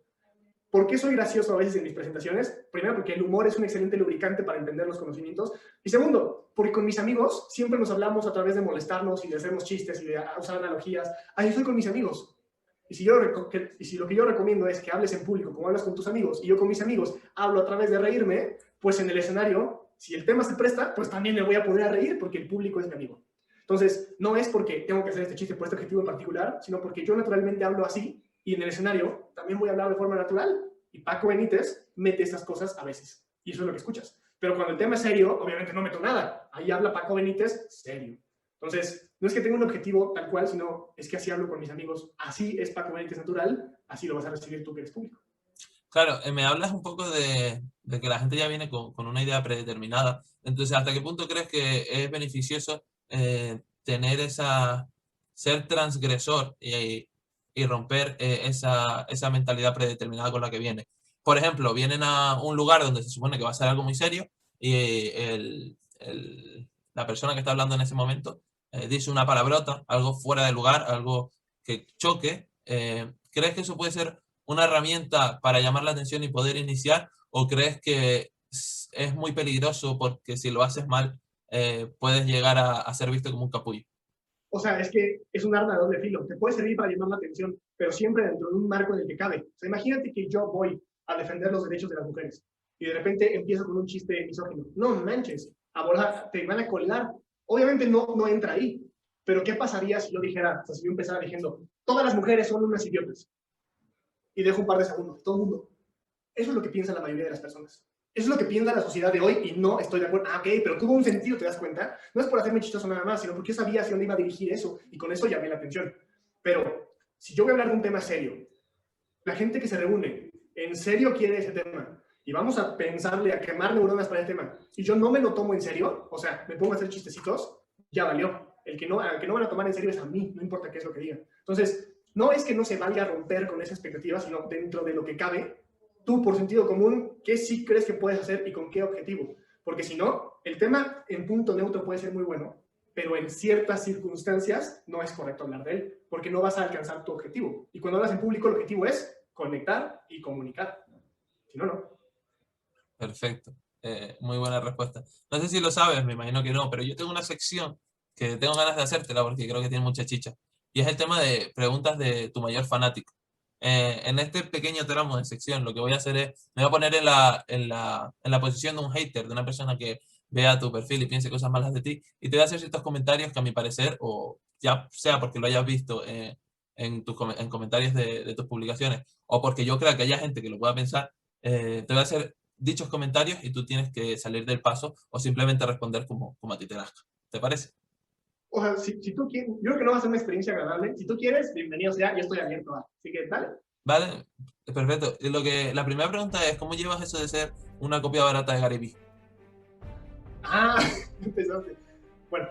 ¿Por qué soy gracioso a veces en mis presentaciones? Primero, porque el humor es un excelente lubricante para entender los conocimientos. Y segundo, porque con mis amigos siempre nos hablamos a través de molestarnos y de hacernos chistes y de usar analogías. Ahí soy con mis amigos. Y si lo que yo recomiendo es que hables en público como hablas con tus amigos, y yo con mis amigos hablo a través de reírme, pues en el escenario, si el tema se presta, pues también me voy a poder reír porque el público es mi amigo. Entonces, no es porque tengo que hacer este chiste por este objetivo en particular, sino porque yo naturalmente hablo así, y en el escenario también voy a hablar de forma natural. Y Paco Benítez mete esas cosas a veces. Y eso es lo que escuchas. Pero cuando el tema es serio, obviamente no meto nada. Ahí habla Paco Benítez serio. Entonces, no es que tenga un objetivo tal cual, sino es que así hablo con mis amigos. Así es Paco Benítez natural, así lo vas a recibir tú que eres público. Claro, me hablas un poco de que la gente ya viene con una idea predeterminada. Entonces, ¿hasta qué punto crees que es beneficioso tener ser transgresor y romper esa mentalidad predeterminada con la que viene? Por ejemplo, vienen a un lugar donde se supone que va a ser algo muy serio y la persona que está hablando en ese momento dice una palabrota, algo fuera de lugar, algo que choque. ¿Crees que eso puede ser una herramienta para llamar la atención y poder iniciar? ¿O crees que es muy peligroso porque si lo haces mal puedes llegar a ser visto como un capullo? O sea, es que es un arma de doble filo. Te puede servir para llamar la atención, pero siempre dentro de un marco en el que cabe. O sea, imagínate que yo voy a defender los derechos de las mujeres y de repente empiezo con un chiste misógino. No manches, a volar, te van a colgar. Obviamente no entra ahí. Pero ¿qué pasaría si yo dijera, o sea, si yo empezara diciendo, todas las mujeres son unas idiotas? Y dejo un par de segundos, todo el mundo. Eso es lo que piensa la mayoría de las personas. Eso es lo que piensa la sociedad de hoy y no estoy de acuerdo. Ah, ok, pero tuvo un sentido, ¿te das cuenta? No es por hacerme chistoso nada más, sino porque yo sabía hacia dónde iba a dirigir eso y con eso llamé la atención. Pero si yo voy a hablar de un tema serio, la gente que se reúne en serio quiere ese tema y vamos a pensarle, a quemar neuronas para el tema, y yo no me lo tomo en serio, o sea, me pongo a hacer chistecitos, ya valió. El que no van a tomar en serio es a mí, no importa qué es lo que diga. Entonces, no es que no se vaya a romper con esa expectativa, sino dentro de lo que cabe, tú por sentido común, ¿qué sí crees que puedes hacer y con qué objetivo? Porque si no, el tema en punto neutro puede ser muy bueno, pero en ciertas circunstancias no es correcto hablar de él, porque no vas a alcanzar tu objetivo. Y cuando hablas en público, el objetivo es conectar y comunicar. Si no, no. Perfecto. Muy buena respuesta. No sé si lo sabes, me imagino que no, pero yo tengo una sección que tengo ganas de hacértela porque creo que tiene mucha chicha. Y es el tema de preguntas de tu mayor fanático. En este pequeño tramo de sección, lo que voy a hacer es, me voy a poner en la posición de un hater, de una persona que vea tu perfil y piense cosas malas de ti, y te voy a hacer ciertos comentarios que a mi parecer, o ya sea porque lo hayas visto en comentarios de tus publicaciones, o porque yo creo que haya gente que lo pueda pensar, te voy a hacer dichos comentarios y tú tienes que salir del paso o simplemente responder como a ti te nazca. ¿Te parece? O sea, si tú quieres, yo creo que no va a ser una experiencia agradable. Si tú quieres, bienvenido sea, yo estoy abierto a. Así que dale. Vale, perfecto. La primera pregunta es, ¿cómo llevas eso de ser una copia barata de Gary Vee? Ah, empezaste. Bueno,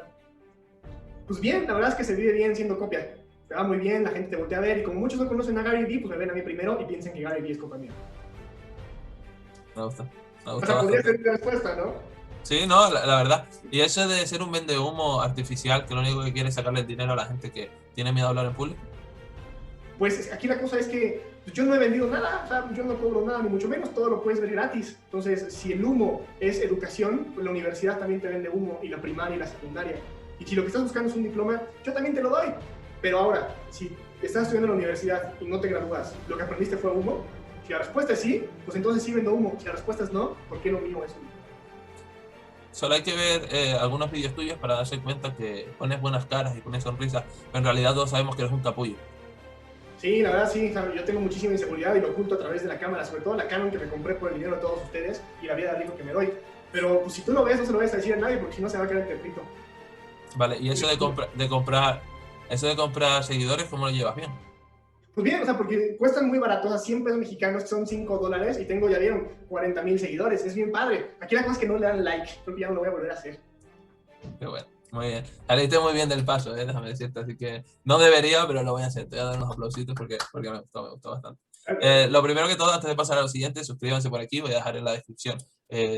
pues bien, la verdad es que se vive bien siendo copia. Te va muy bien, la gente te voltea a ver y como muchos no conocen a Gary Vee, pues me ven a mí primero y piensan que Gary Vee es copia mía. Me gusta. Me O gusta sea, podría bastante. ser mi respuesta, ¿no? Sí, no, la verdad. Y eso de ser un vendehumo artificial que lo único que quiere es sacarle el dinero a la gente que tiene miedo a hablar en público. Pues aquí la cosa es que pues, yo no he vendido nada, o sea, yo no cobro nada, ni mucho menos, todo lo puedes ver gratis. Entonces, si el humo es educación, pues la universidad también te vende humo, y la primaria y la secundaria. Y si lo que estás buscando es un diploma, yo también te lo doy. Pero ahora, si estás estudiando en la universidad y no te gradúas, ¿lo que aprendiste fue humo? Si la respuesta es sí, pues entonces sí vendo humo. Si la respuesta es no, ¿por qué lo mío es humo? Solo hay que ver algunos vídeos tuyos para darse cuenta que pones buenas caras y pones sonrisas, pero en realidad todos sabemos que eres un capullo. Sí, la verdad sí, yo tengo muchísima inseguridad y lo oculto a través de la cámara, sobre todo la Canon que me compré por el dinero de todos ustedes y la vida de rico que me doy. Pero pues, si tú lo ves, no se lo vas a decir a nadie porque si no se va a quedar el tripito. Vale, y eso de comprar seguidores, ¿cómo lo llevas bien? Pues bien, o sea, porque cuestan muy baratos, a 100 pesos mexicanos, que son $5, y tengo, ya vieron, 40,000 seguidores, es bien padre. Aquí la cosa es que no le dan like, creo que ya no lo voy a volver a hacer. Qué bueno, muy bien. Saliste muy bien del paso, déjame decirte, así que no debería, pero lo voy a hacer. Te voy a dar unos aplausitos porque me gustó bastante. Lo primero que todo, antes de pasar a lo siguiente, suscríbanse por aquí, voy a dejar en la descripción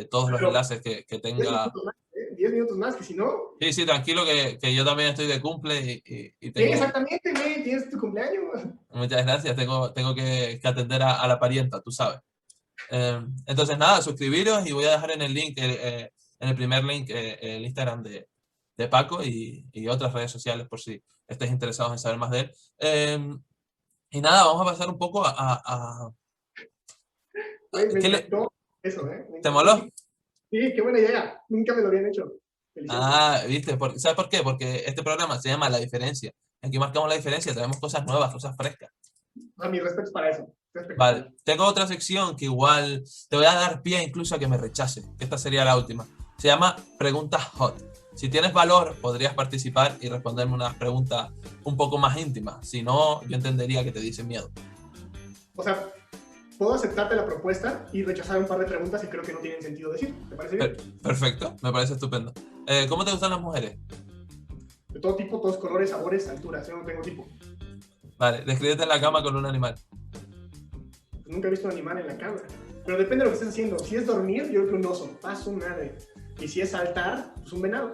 todos los Pero enlaces que 10 tenga. minutos más, 10 minutos más, que si no... Sí, sí, tranquilo, que yo también estoy de cumple y Sí, tengo. exactamente, güey, tienes tu cumpleaños. Muchas gracias, tengo que atender a la parienta, tú sabes. Entonces, nada, suscribiros y voy a dejar en el link, en el primer link, el Instagram de Paco y otras redes sociales por si estáis interesados en saber más de él. Y nada, vamos a pasar un poco Güey, me ¿qué encantó eso, me te encantó. moló? Sí, qué buena idea, nunca me lo habían hecho. Felicidades. Ah, viste, ¿sabes por qué? Porque este programa se llama La Diferencia. Aquí marcamos la diferencia, traemos cosas nuevas, cosas frescas. A mi respeto para eso, está Vale, espectacular. tengo otra sección que igual te voy a dar pie incluso a que me rechace, que esta sería la última. Se llama Preguntas Hot. Si tienes valor, podrías participar y responderme unas preguntas un poco más íntimas. Si no, yo entendería que te dicen miedo. O sea, puedo aceptarte la propuesta y rechazar un par de preguntas que creo que no tienen sentido decir. ¿Te parece bien? Perfecto, me parece estupendo. ¿Cómo te gustan las mujeres? De todo tipo, todos colores, sabores, alturas. Yo no tengo tipo. Vale, descríbete en la cama con un animal. Pues nunca he visto un animal en la cama. Pero depende de lo que estés haciendo. Si es dormir, yo creo que un oso. Paso madre. Y si es saltar, pues un venado.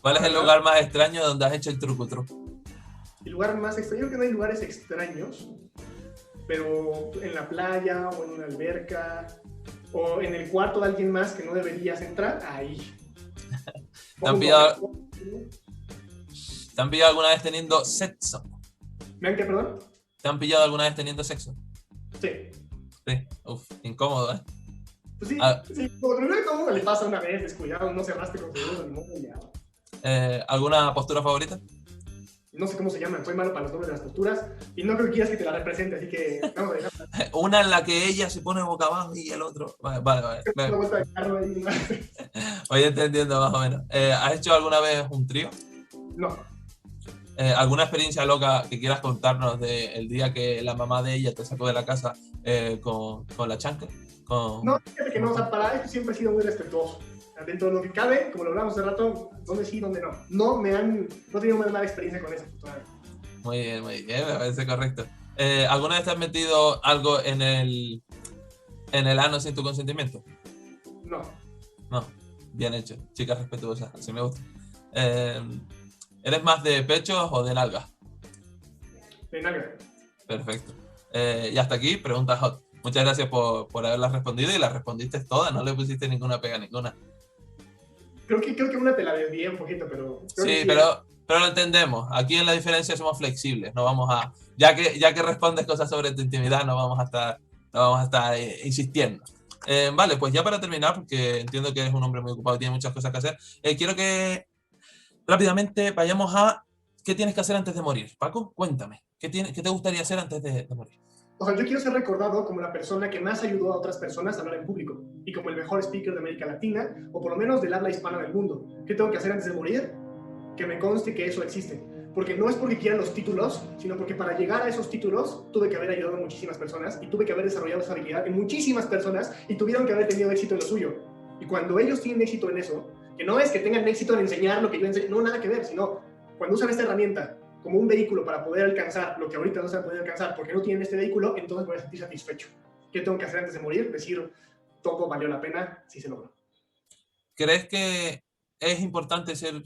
¿Cuál es el lugar más extraño donde has hecho el trucutru? El lugar más extraño, yo creo que no hay lugares extraños, pero en la playa o en una alberca o en el cuarto de alguien más que no deberías entrar, ahí. ¿Te han pillado, ¿Te han pillado alguna vez teniendo sexo? ¿Me han qué, perdón? ¿Te han pillado alguna vez teniendo sexo? Sí. Sí, uf, incómodo, ¿eh? Pues sí, Ah, sí. Como primero todo mundo le pasa una vez, descuidado, no cerraste con seguro, ni modo, ya. ¿Alguna postura favorita? No sé cómo se llaman, soy malo para los nombres de las posturas y no creo que quieras que te la represente, así que vamos a dejarla. Una en la que ella se pone boca abajo y el otro. Vale. Una vuelta de carro ahí, ¿no? Voy entendiendo más o menos. ¿Has hecho alguna vez un trío? No, ¿Alguna experiencia loca que quieras contarnos del día que la mamá de ella te sacó de la casa con la chancla? no, fíjate que no, o sea, para esto siempre he sido muy respetuoso. Dentro de lo que cabe, como lo hablamos hace rato, dónde sí, dónde no. No he tenido una mala experiencia con eso. Muy bien, me parece correcto. ¿Alguna vez te has metido algo en el ano sin tu consentimiento? No, No, bien hecho. Chicas respetuosas, así me gusta. ¿Eres más de pechos o de nalgas? de nada. Perfecto. Y hasta aquí, pregunta hot. Muchas gracias por haberlas respondido y las respondiste todas, no le pusiste ninguna pega, ninguna. Creo que una te la desvié un poquito, pero creo que Sí, sí. pero lo entendemos. Aquí en La Diferencia somos flexibles. No vamos a, ya que respondes cosas sobre tu intimidad, no vamos a estar insistiendo. Vale, pues ya para terminar, porque entiendo que eres un hombre muy ocupado y tienes muchas cosas que hacer, quiero que rápidamente vayamos a qué tienes que hacer antes de morir. Paco, cuéntame, ¿qué te gustaría hacer antes de morir? O sea, yo quiero ser recordado como la persona que más ayudó a otras personas a hablar en público y como el mejor speaker de América Latina o por lo menos del habla hispana del mundo. ¿Qué tengo que hacer antes de morir? Que me conste que eso existe. Porque no es porque quiera los títulos, sino porque para llegar a esos títulos tuve que haber ayudado a muchísimas personas y tuve que haber desarrollado esa habilidad en muchísimas personas y tuvieron que haber tenido éxito en lo suyo. Y cuando ellos tienen éxito en eso, que no es que tengan éxito en enseñar lo que yo enseño, no, nada que ver, sino cuando usan esta herramienta como un vehículo para poder alcanzar lo que ahorita no se va a poder alcanzar porque no tienen este vehículo, entonces voy a sentir satisfecho. ¿Qué tengo que hacer antes de morir? Decir, todo valió la pena si se logró. ¿crees que es importante ser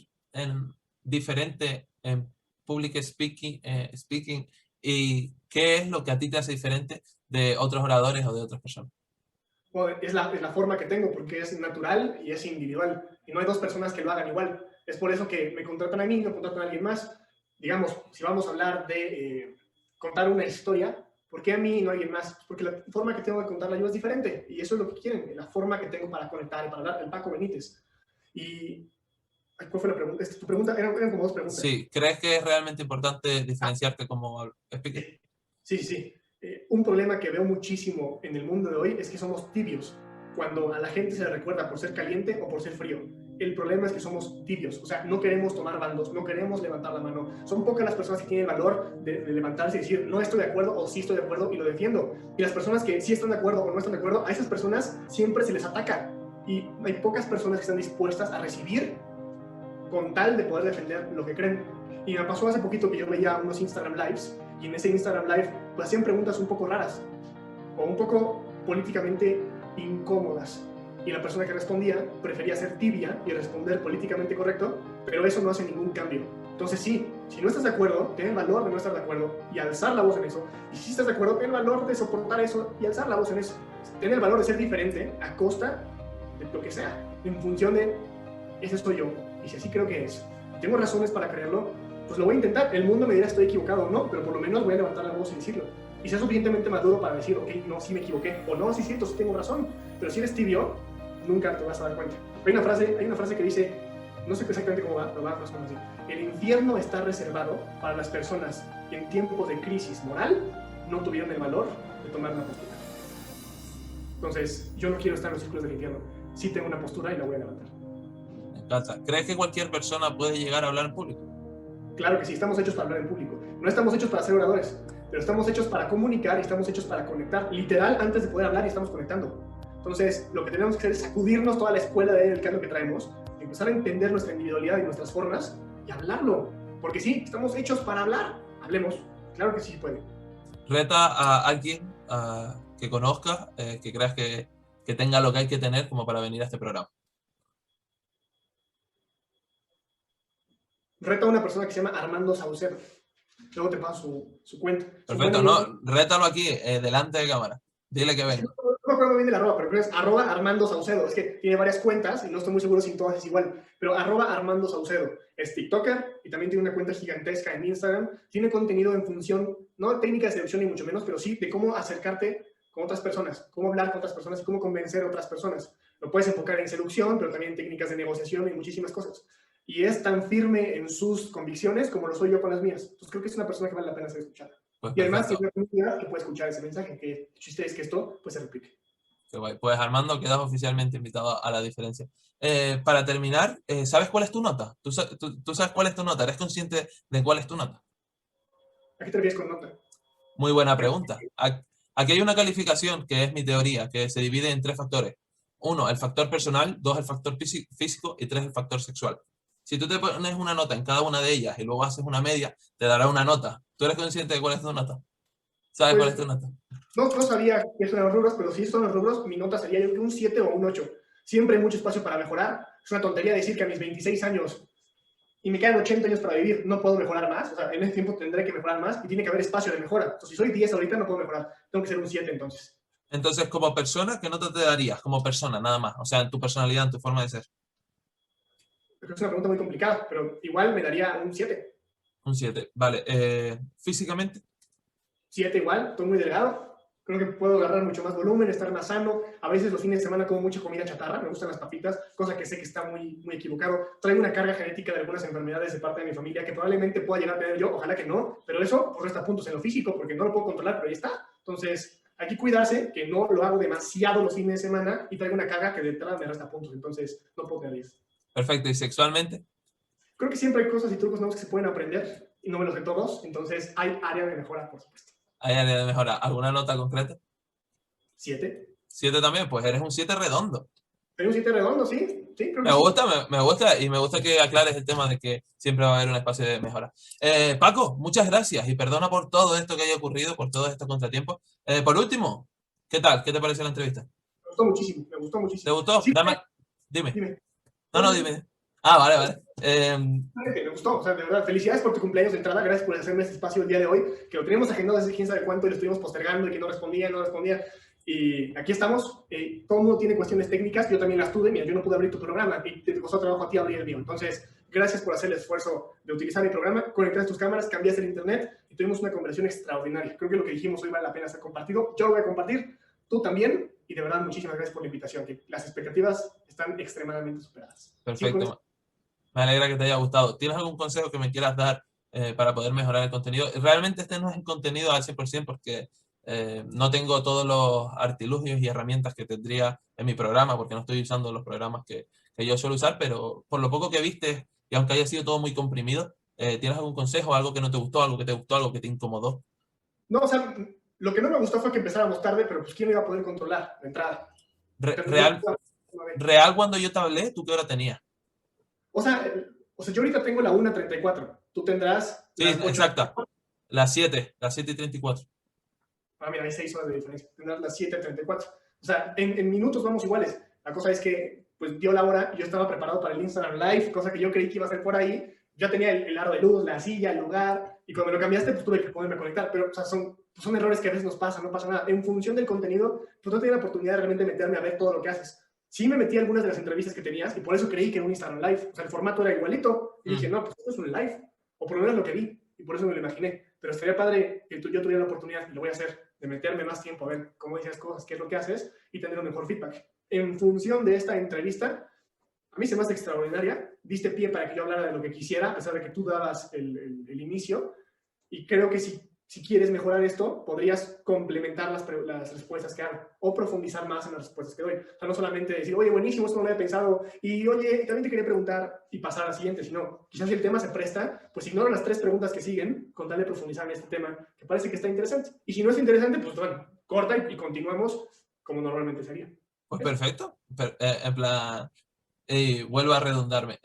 diferente en public speaking? ¿Y qué es lo que a ti te hace diferente de otros oradores o de otras personas? Bueno, es la forma que tengo, porque es natural y es individual. Y no hay dos personas que lo hagan igual. Es por eso que me contratan a mí, no contratan a alguien más. Digamos, si vamos a hablar de contar una historia, ¿por qué a mí y no a alguien más? Porque la forma que tengo de contarla yo es diferente. Y eso es lo que quieren, la forma que tengo para conectar y para hablar. El Paco Benítez. Y, ¿cuál fue la pregunta? Tu pregunta, eran como dos preguntas. Sí, ¿crees que es realmente importante diferenciarte como speaker? Sí, sí, sí. Un problema que veo muchísimo en el mundo de hoy es que somos tibios. Cuando a la gente se le recuerda por ser caliente o por ser frío. El problema es que somos tibios. O sea, no queremos tomar bandos, no queremos levantar la mano. Son pocas las personas que tienen el valor de levantarse y decir, no estoy de acuerdo o sí estoy de acuerdo y lo defiendo. Y las personas que sí están de acuerdo o no están de acuerdo, a esas personas siempre se les ataca. Y hay pocas personas que están dispuestas a recibir con tal de poder defender lo que creen. Y me pasó hace poquito que yo veía unos Instagram Lives y en ese Instagram Live pues hacían preguntas un poco raras o un poco políticamente incómodas. Y la persona que respondía prefería ser tibia y responder políticamente correcto, pero eso no hace ningún cambio. Entonces sí, si no estás de acuerdo, ten el valor de no estar de acuerdo y alzar la voz en eso. Y si estás de acuerdo, ten el valor de soportar eso y alzar la voz en eso. Ten el valor de ser diferente a costa de lo que sea, en función de ese soy yo. Y si así creo que es, tengo razones para creerlo, pues lo voy a intentar. El mundo me dirá estoy equivocado o no, pero por lo menos voy a levantar la voz y decirlo. Y sea suficientemente maduro para decir, ok, no, sí me equivoqué, o no, sí es cierto, sí tengo razón. Pero si eres tibio, nunca te vas a dar cuenta. Hay una frase que dice, no sé exactamente cómo va, pero va más o menos así. El infierno está reservado para las personas que en tiempos de crisis moral no tuvieron el valor de tomar una postura. Entonces, yo no quiero estar en los círculos del infierno. Sí tengo una postura y la voy a levantar. Me encanta. ¿Crees que cualquier persona puede llegar a hablar en público? Claro que sí, estamos hechos para hablar en público. No estamos hechos para ser oradores, pero estamos hechos para comunicar y estamos hechos para conectar. Literal, antes de poder hablar, y estamos conectando. Entonces, lo que tenemos que hacer es sacudirnos toda la escuela del cambio que traemos, empezar a entender nuestra individualidad y nuestras formas y hablarlo. Porque sí, estamos hechos para hablar. Hablemos. Claro que sí puede. Reta a alguien que conozcas, que creas que tenga lo que hay que tener como para venir a este programa. Reto a una persona que se llama Armando Saucedo. Luego te paso su cuenta. Perfecto, no, rétalo aquí, delante de cámara. Dile que venga. No me acuerdo bien del arroba, pero creo que es arroba Armando Saucedo. Es que tiene varias cuentas y no estoy muy seguro si todas es igual. Pero arroba Armando Saucedo. Es TikToker y también tiene una cuenta gigantesca en Instagram. Tiene contenido en función, no de técnicas de seducción ni mucho menos, pero sí de cómo acercarte con otras personas, cómo hablar con otras personas y cómo convencer a otras personas. Lo puedes enfocar en seducción, pero también técnicas de negociación y muchísimas cosas. Y es tan firme en sus convicciones como lo soy yo con las mías. Entonces creo que es una persona que vale la pena ser escuchada. Pues Y además perfecto. tiene una comunidad que puede escuchar ese mensaje, que el chiste es que esto pues, se replique. Qué guay. Pues Armando, quedas oficialmente invitado a la diferencia. Para terminar, ¿sabes cuál es tu nota? ¿Tú sabes cuál es tu nota? ¿Eres consciente de cuál es tu nota? ¿A qué te refieres con nota? Muy buena pregunta. Aquí hay una calificación que es mi teoría, que se divide en tres factores. Uno, el factor personal, dos, el factor físico y tres, el factor sexual. Si tú te pones una nota en cada una de ellas y luego haces una media, te dará una nota. ¿Tú eres consciente de cuál es tu nota? ¿Sabes cuál es Pues tu nota? no sabía que son los rubros, pero si son los rubros, mi nota sería yo creo que un 7 o un 8. Siempre hay mucho espacio para mejorar. Es una tontería decir que a mis 26 años y me quedan 80 años para vivir, no puedo mejorar más. O sea, en ese tiempo tendré que mejorar más y tiene que haber espacio de mejora. Entonces, si soy 10 ahorita, no puedo mejorar. Tengo que ser un 7 entonces. Entonces, como persona, ¿qué nota te darías? Como persona, nada más. O sea, en tu personalidad, en tu forma de ser. Creo que es una pregunta muy complicada, pero igual me daría un 7. Un 7. Vale. Físicamente, 7 igual, estoy muy delgado. Creo que puedo agarrar mucho más volumen, estar más sano. A veces los fines de semana como mucha comida chatarra, me gustan las papitas, cosa que sé que está muy equivocado. Traigo una carga genética de algunas enfermedades de parte de mi familia que probablemente pueda llegar a tener yo, ojalá que no, pero eso pues resta puntos en lo físico porque no lo puedo controlar, pero ahí está. Entonces, hay que cuidarse, que no lo hago demasiado los fines de semana y traigo una carga que de entrada me resta puntos, entonces no puedo tener 10. perfecto. ¿Y sexualmente? Creo que siempre hay cosas y trucos nuevos que se pueden aprender y no me los sé todos, entonces hay área de mejora, por supuesto. ¿Hay área de mejora? ¿Alguna nota concreta? 7. 7 también, pues eres un 7 redondo. ¿Tengo un 7 redondo? Sí, creo que Me sí. gusta, me gusta y me gusta que aclares el tema de que siempre va a haber un espacio de mejora. Paco, muchas gracias y perdona por todo esto que haya ocurrido, por todos estos contratiempos. Por último, ¿qué tal? ¿Qué te pareció la entrevista? Me gustó muchísimo, me gustó ¿Te muchísimo. gustó? Sí, Dame, dime. dime. No, no, dime. Ah, vale, vale. Me gustó, o sea, de verdad, felicidades por tu cumpleaños de entrada, gracias por hacerme este espacio el día de hoy, que lo teníamos agendado desde quién sabe cuánto y lo estuvimos postergando y que no respondía, y aquí estamos. Todo el mundo tiene cuestiones técnicas, yo también las tuve. Mira, yo no pude abrir tu programa y te costó trabajo a ti abrir el mío, entonces gracias por hacer el esfuerzo de utilizar mi programa, conectaste tus cámaras, cambiaste el internet y tuvimos una conversación extraordinaria. Creo que lo que dijimos hoy vale la pena ser compartido, yo lo voy a compartir, tú también, y de verdad muchísimas gracias por la invitación, que las expectativas están extremadamente superadas. Perfecto. Me alegra que te haya gustado. ¿Tienes algún consejo que me quieras dar para poder mejorar el contenido? Realmente este no es el contenido al 100% porque no tengo todos los artilugios y herramientas que tendría en mi programa, porque no estoy usando los programas que yo suelo usar, pero por lo poco que viste, y aunque haya sido todo muy comprimido, ¿tienes algún consejo, algo que no te gustó, algo que te gustó, algo que te incomodó? No, o sea, lo que no me gustó fue que empezáramos tarde, pero pues quién iba a poder controlar la entrada. Real, cuando yo te hablé, ¿tú qué hora tenías? O sea, yo ahorita tengo la 1:34. Tú tendrás sí, las 8. Exacta. Las 7:34. Ah, mira, hay 6 horas de diferencia. Tendrás las 7:34. O sea, en minutos vamos iguales. La cosa es que, pues, dio la hora y yo estaba preparado para el Instagram Live, cosa que yo creí que iba a ser por ahí. Ya tenía el aro de luz, la silla, el lugar, y cuando lo cambiaste, pues tuve que ponerme a conectar. Pero, o sea, son errores que a veces nos pasan, no pasa nada. En función del contenido, pues no tenía la oportunidad de realmente meterme a ver todo lo que haces. Sí me metí a algunas de las entrevistas que tenías y por eso creí que era un Instagram Live. O sea, el formato era igualito. Y dije, no, pues esto es un live. O por lo menos lo que vi. Y por eso me lo imaginé. Pero estaría padre que yo tuviera la oportunidad, y lo voy a hacer, de meterme más tiempo a ver cómo dices cosas, qué es lo que haces y tener un mejor feedback. En función de esta entrevista, a mí se me hace extraordinaria. Diste pie para que yo hablara de lo que quisiera, a pesar de que tú dabas el inicio. Y creo que si quieres mejorar esto, podrías complementar las respuestas que hago o profundizar más en las respuestas que doy. O sea, no solamente decir, oye, buenísimo, esto no lo había pensado, y oye, también te quería preguntar, y pasar a la siguiente, sino quizás si el tema se presta, pues ignora las 3 preguntas que siguen con tal de profundizar en este tema que parece que está interesante. Y si no es interesante, pues bueno, corta y continuamos como normalmente sería. Pues perfecto. En plan, vuelvo a redundarme.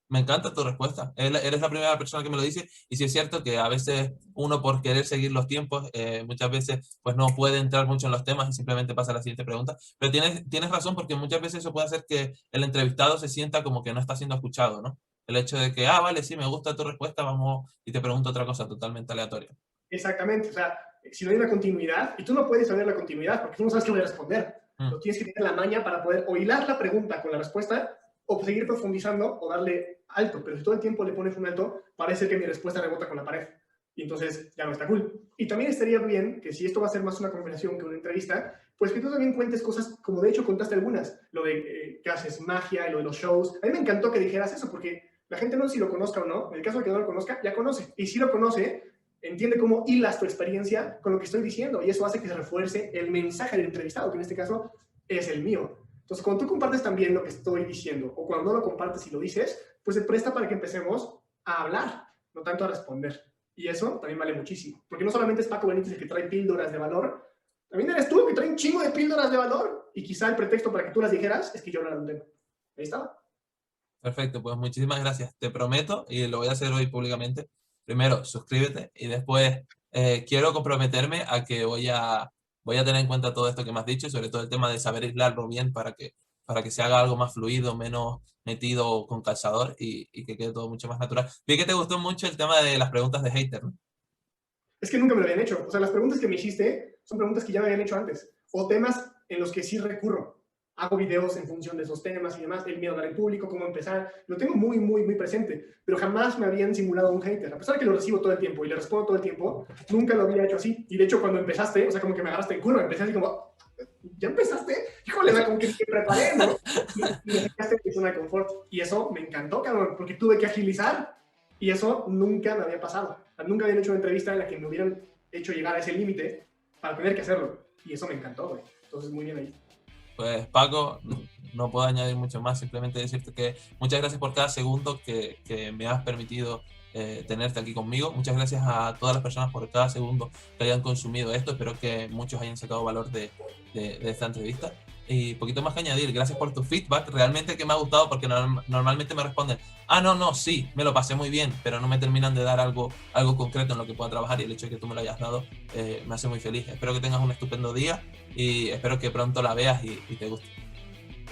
Me encanta tu respuesta. Eres la primera persona que me lo dice y sí es cierto que a veces uno por querer seguir los tiempos, muchas veces pues no puede entrar mucho en los temas y simplemente pasa a la siguiente pregunta. Pero tienes razón porque muchas veces eso puede hacer que el entrevistado se sienta como que no está siendo escuchado, ¿no? El hecho de que, vale, sí, me gusta tu respuesta, vamos y te pregunto otra cosa totalmente aleatoria. Exactamente, o sea, si no hay una continuidad, y tú no puedes saber la continuidad porque tú no sabes qué voy a responder. Lo tienes que tener la maña para poder o hilar la pregunta con la respuesta o seguir profundizando o darle alto, pero si todo el tiempo le pones un alto, parece que mi respuesta rebota con la pared. Y entonces ya no está cool. Y también estaría bien que si esto va a ser más una conversación que una entrevista, pues que tú también cuentes cosas, como de hecho contaste algunas, lo de que haces magia, lo de los shows. A mí me encantó que dijeras eso, porque la gente no sé si lo conozca o no, en el caso de que no lo conozca, ya conoce. Y si lo conoce, entiende cómo hilas tu experiencia con lo que estoy diciendo, y eso hace que se refuerce el mensaje del entrevistado, que en este caso es el mío. Entonces, cuando tú compartes también lo que estoy diciendo, o cuando no lo compartes y lo dices, pues se presta para que empecemos a hablar, no tanto a responder. Y eso también vale muchísimo. Porque no solamente es Paco Benítez el que trae píldoras de valor, también eres tú el que trae un chingo de píldoras de valor. Y quizá el pretexto para que tú las dijeras es que yo hablara de un tema. Ahí está. Perfecto, pues muchísimas gracias. Te prometo, y lo voy a hacer hoy públicamente, primero suscríbete y después quiero comprometerme a que voy a tener en cuenta todo esto que me has dicho y sobre todo el tema de saber aislarlo bien para que se haga algo más fluido, menos metido con calzador y que quede todo mucho más natural. Vi que te gustó mucho el tema de las preguntas de hater, ¿no? Es que nunca me lo habían hecho. O sea, las preguntas que me hiciste son preguntas que ya me habían hecho antes. O temas en los que sí recurro. Hago videos en función de esos temas y demás. El miedo a hablar en público, cómo empezar. Lo tengo muy, muy, muy presente. Pero jamás me habían simulado un hater. A pesar de que lo recibo todo el tiempo y le respondo todo el tiempo, nunca lo había hecho así. Y de hecho, cuando empezaste, o sea, como que me agarraste en curva. Empecé así como, ¿ya empezaste? Híjole, como que me preparé, ¿no? Y me sacaste de zona de confort. Y eso me encantó, cabrón, porque tuve que agilizar. Y eso nunca me había pasado. O sea, nunca habían hecho una entrevista en la que me hubieran hecho llegar a ese límite para tener que hacerlo. Y eso me encantó, güey. Entonces, muy bien ahí. Pues Paco, no puedo añadir mucho más, simplemente decirte que muchas gracias por cada segundo que me has permitido tenerte aquí conmigo. Muchas gracias a todas las personas por cada segundo que hayan consumido esto. Espero que muchos hayan sacado valor de esta entrevista. Y poquito más que añadir, gracias por tu feedback, realmente que me ha gustado porque normalmente me responden, no, sí, me lo pasé muy bien, pero no me terminan de dar algo concreto en lo que pueda trabajar y el hecho de que tú me lo hayas dado me hace muy feliz. Espero que tengas un estupendo día y espero que pronto la veas y te guste.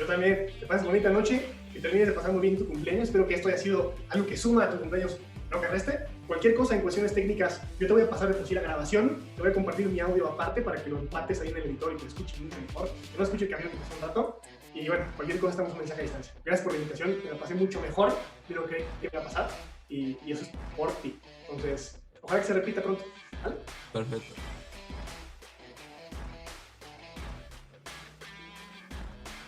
Yo también. Te pases bonita noche, que termines de pasar muy bien tu cumpleaños. Espero que esto haya sido algo que suma a tu cumpleaños, no que reste. Cualquier cosa en cuestiones técnicas, yo te voy a pasar de por sí la grabación, te voy a compartir mi audio aparte para que lo empates ahí en el editor y te escuches mucho mejor, que no escuche el camión que pasó un rato. Y bueno, cualquier cosa estamos un mensaje a distancia. Gracias por la invitación, me la pasé mucho mejor de lo que iba a pasar y eso es por ti. Entonces, ojalá que se repita pronto. ¿Vale? Perfecto.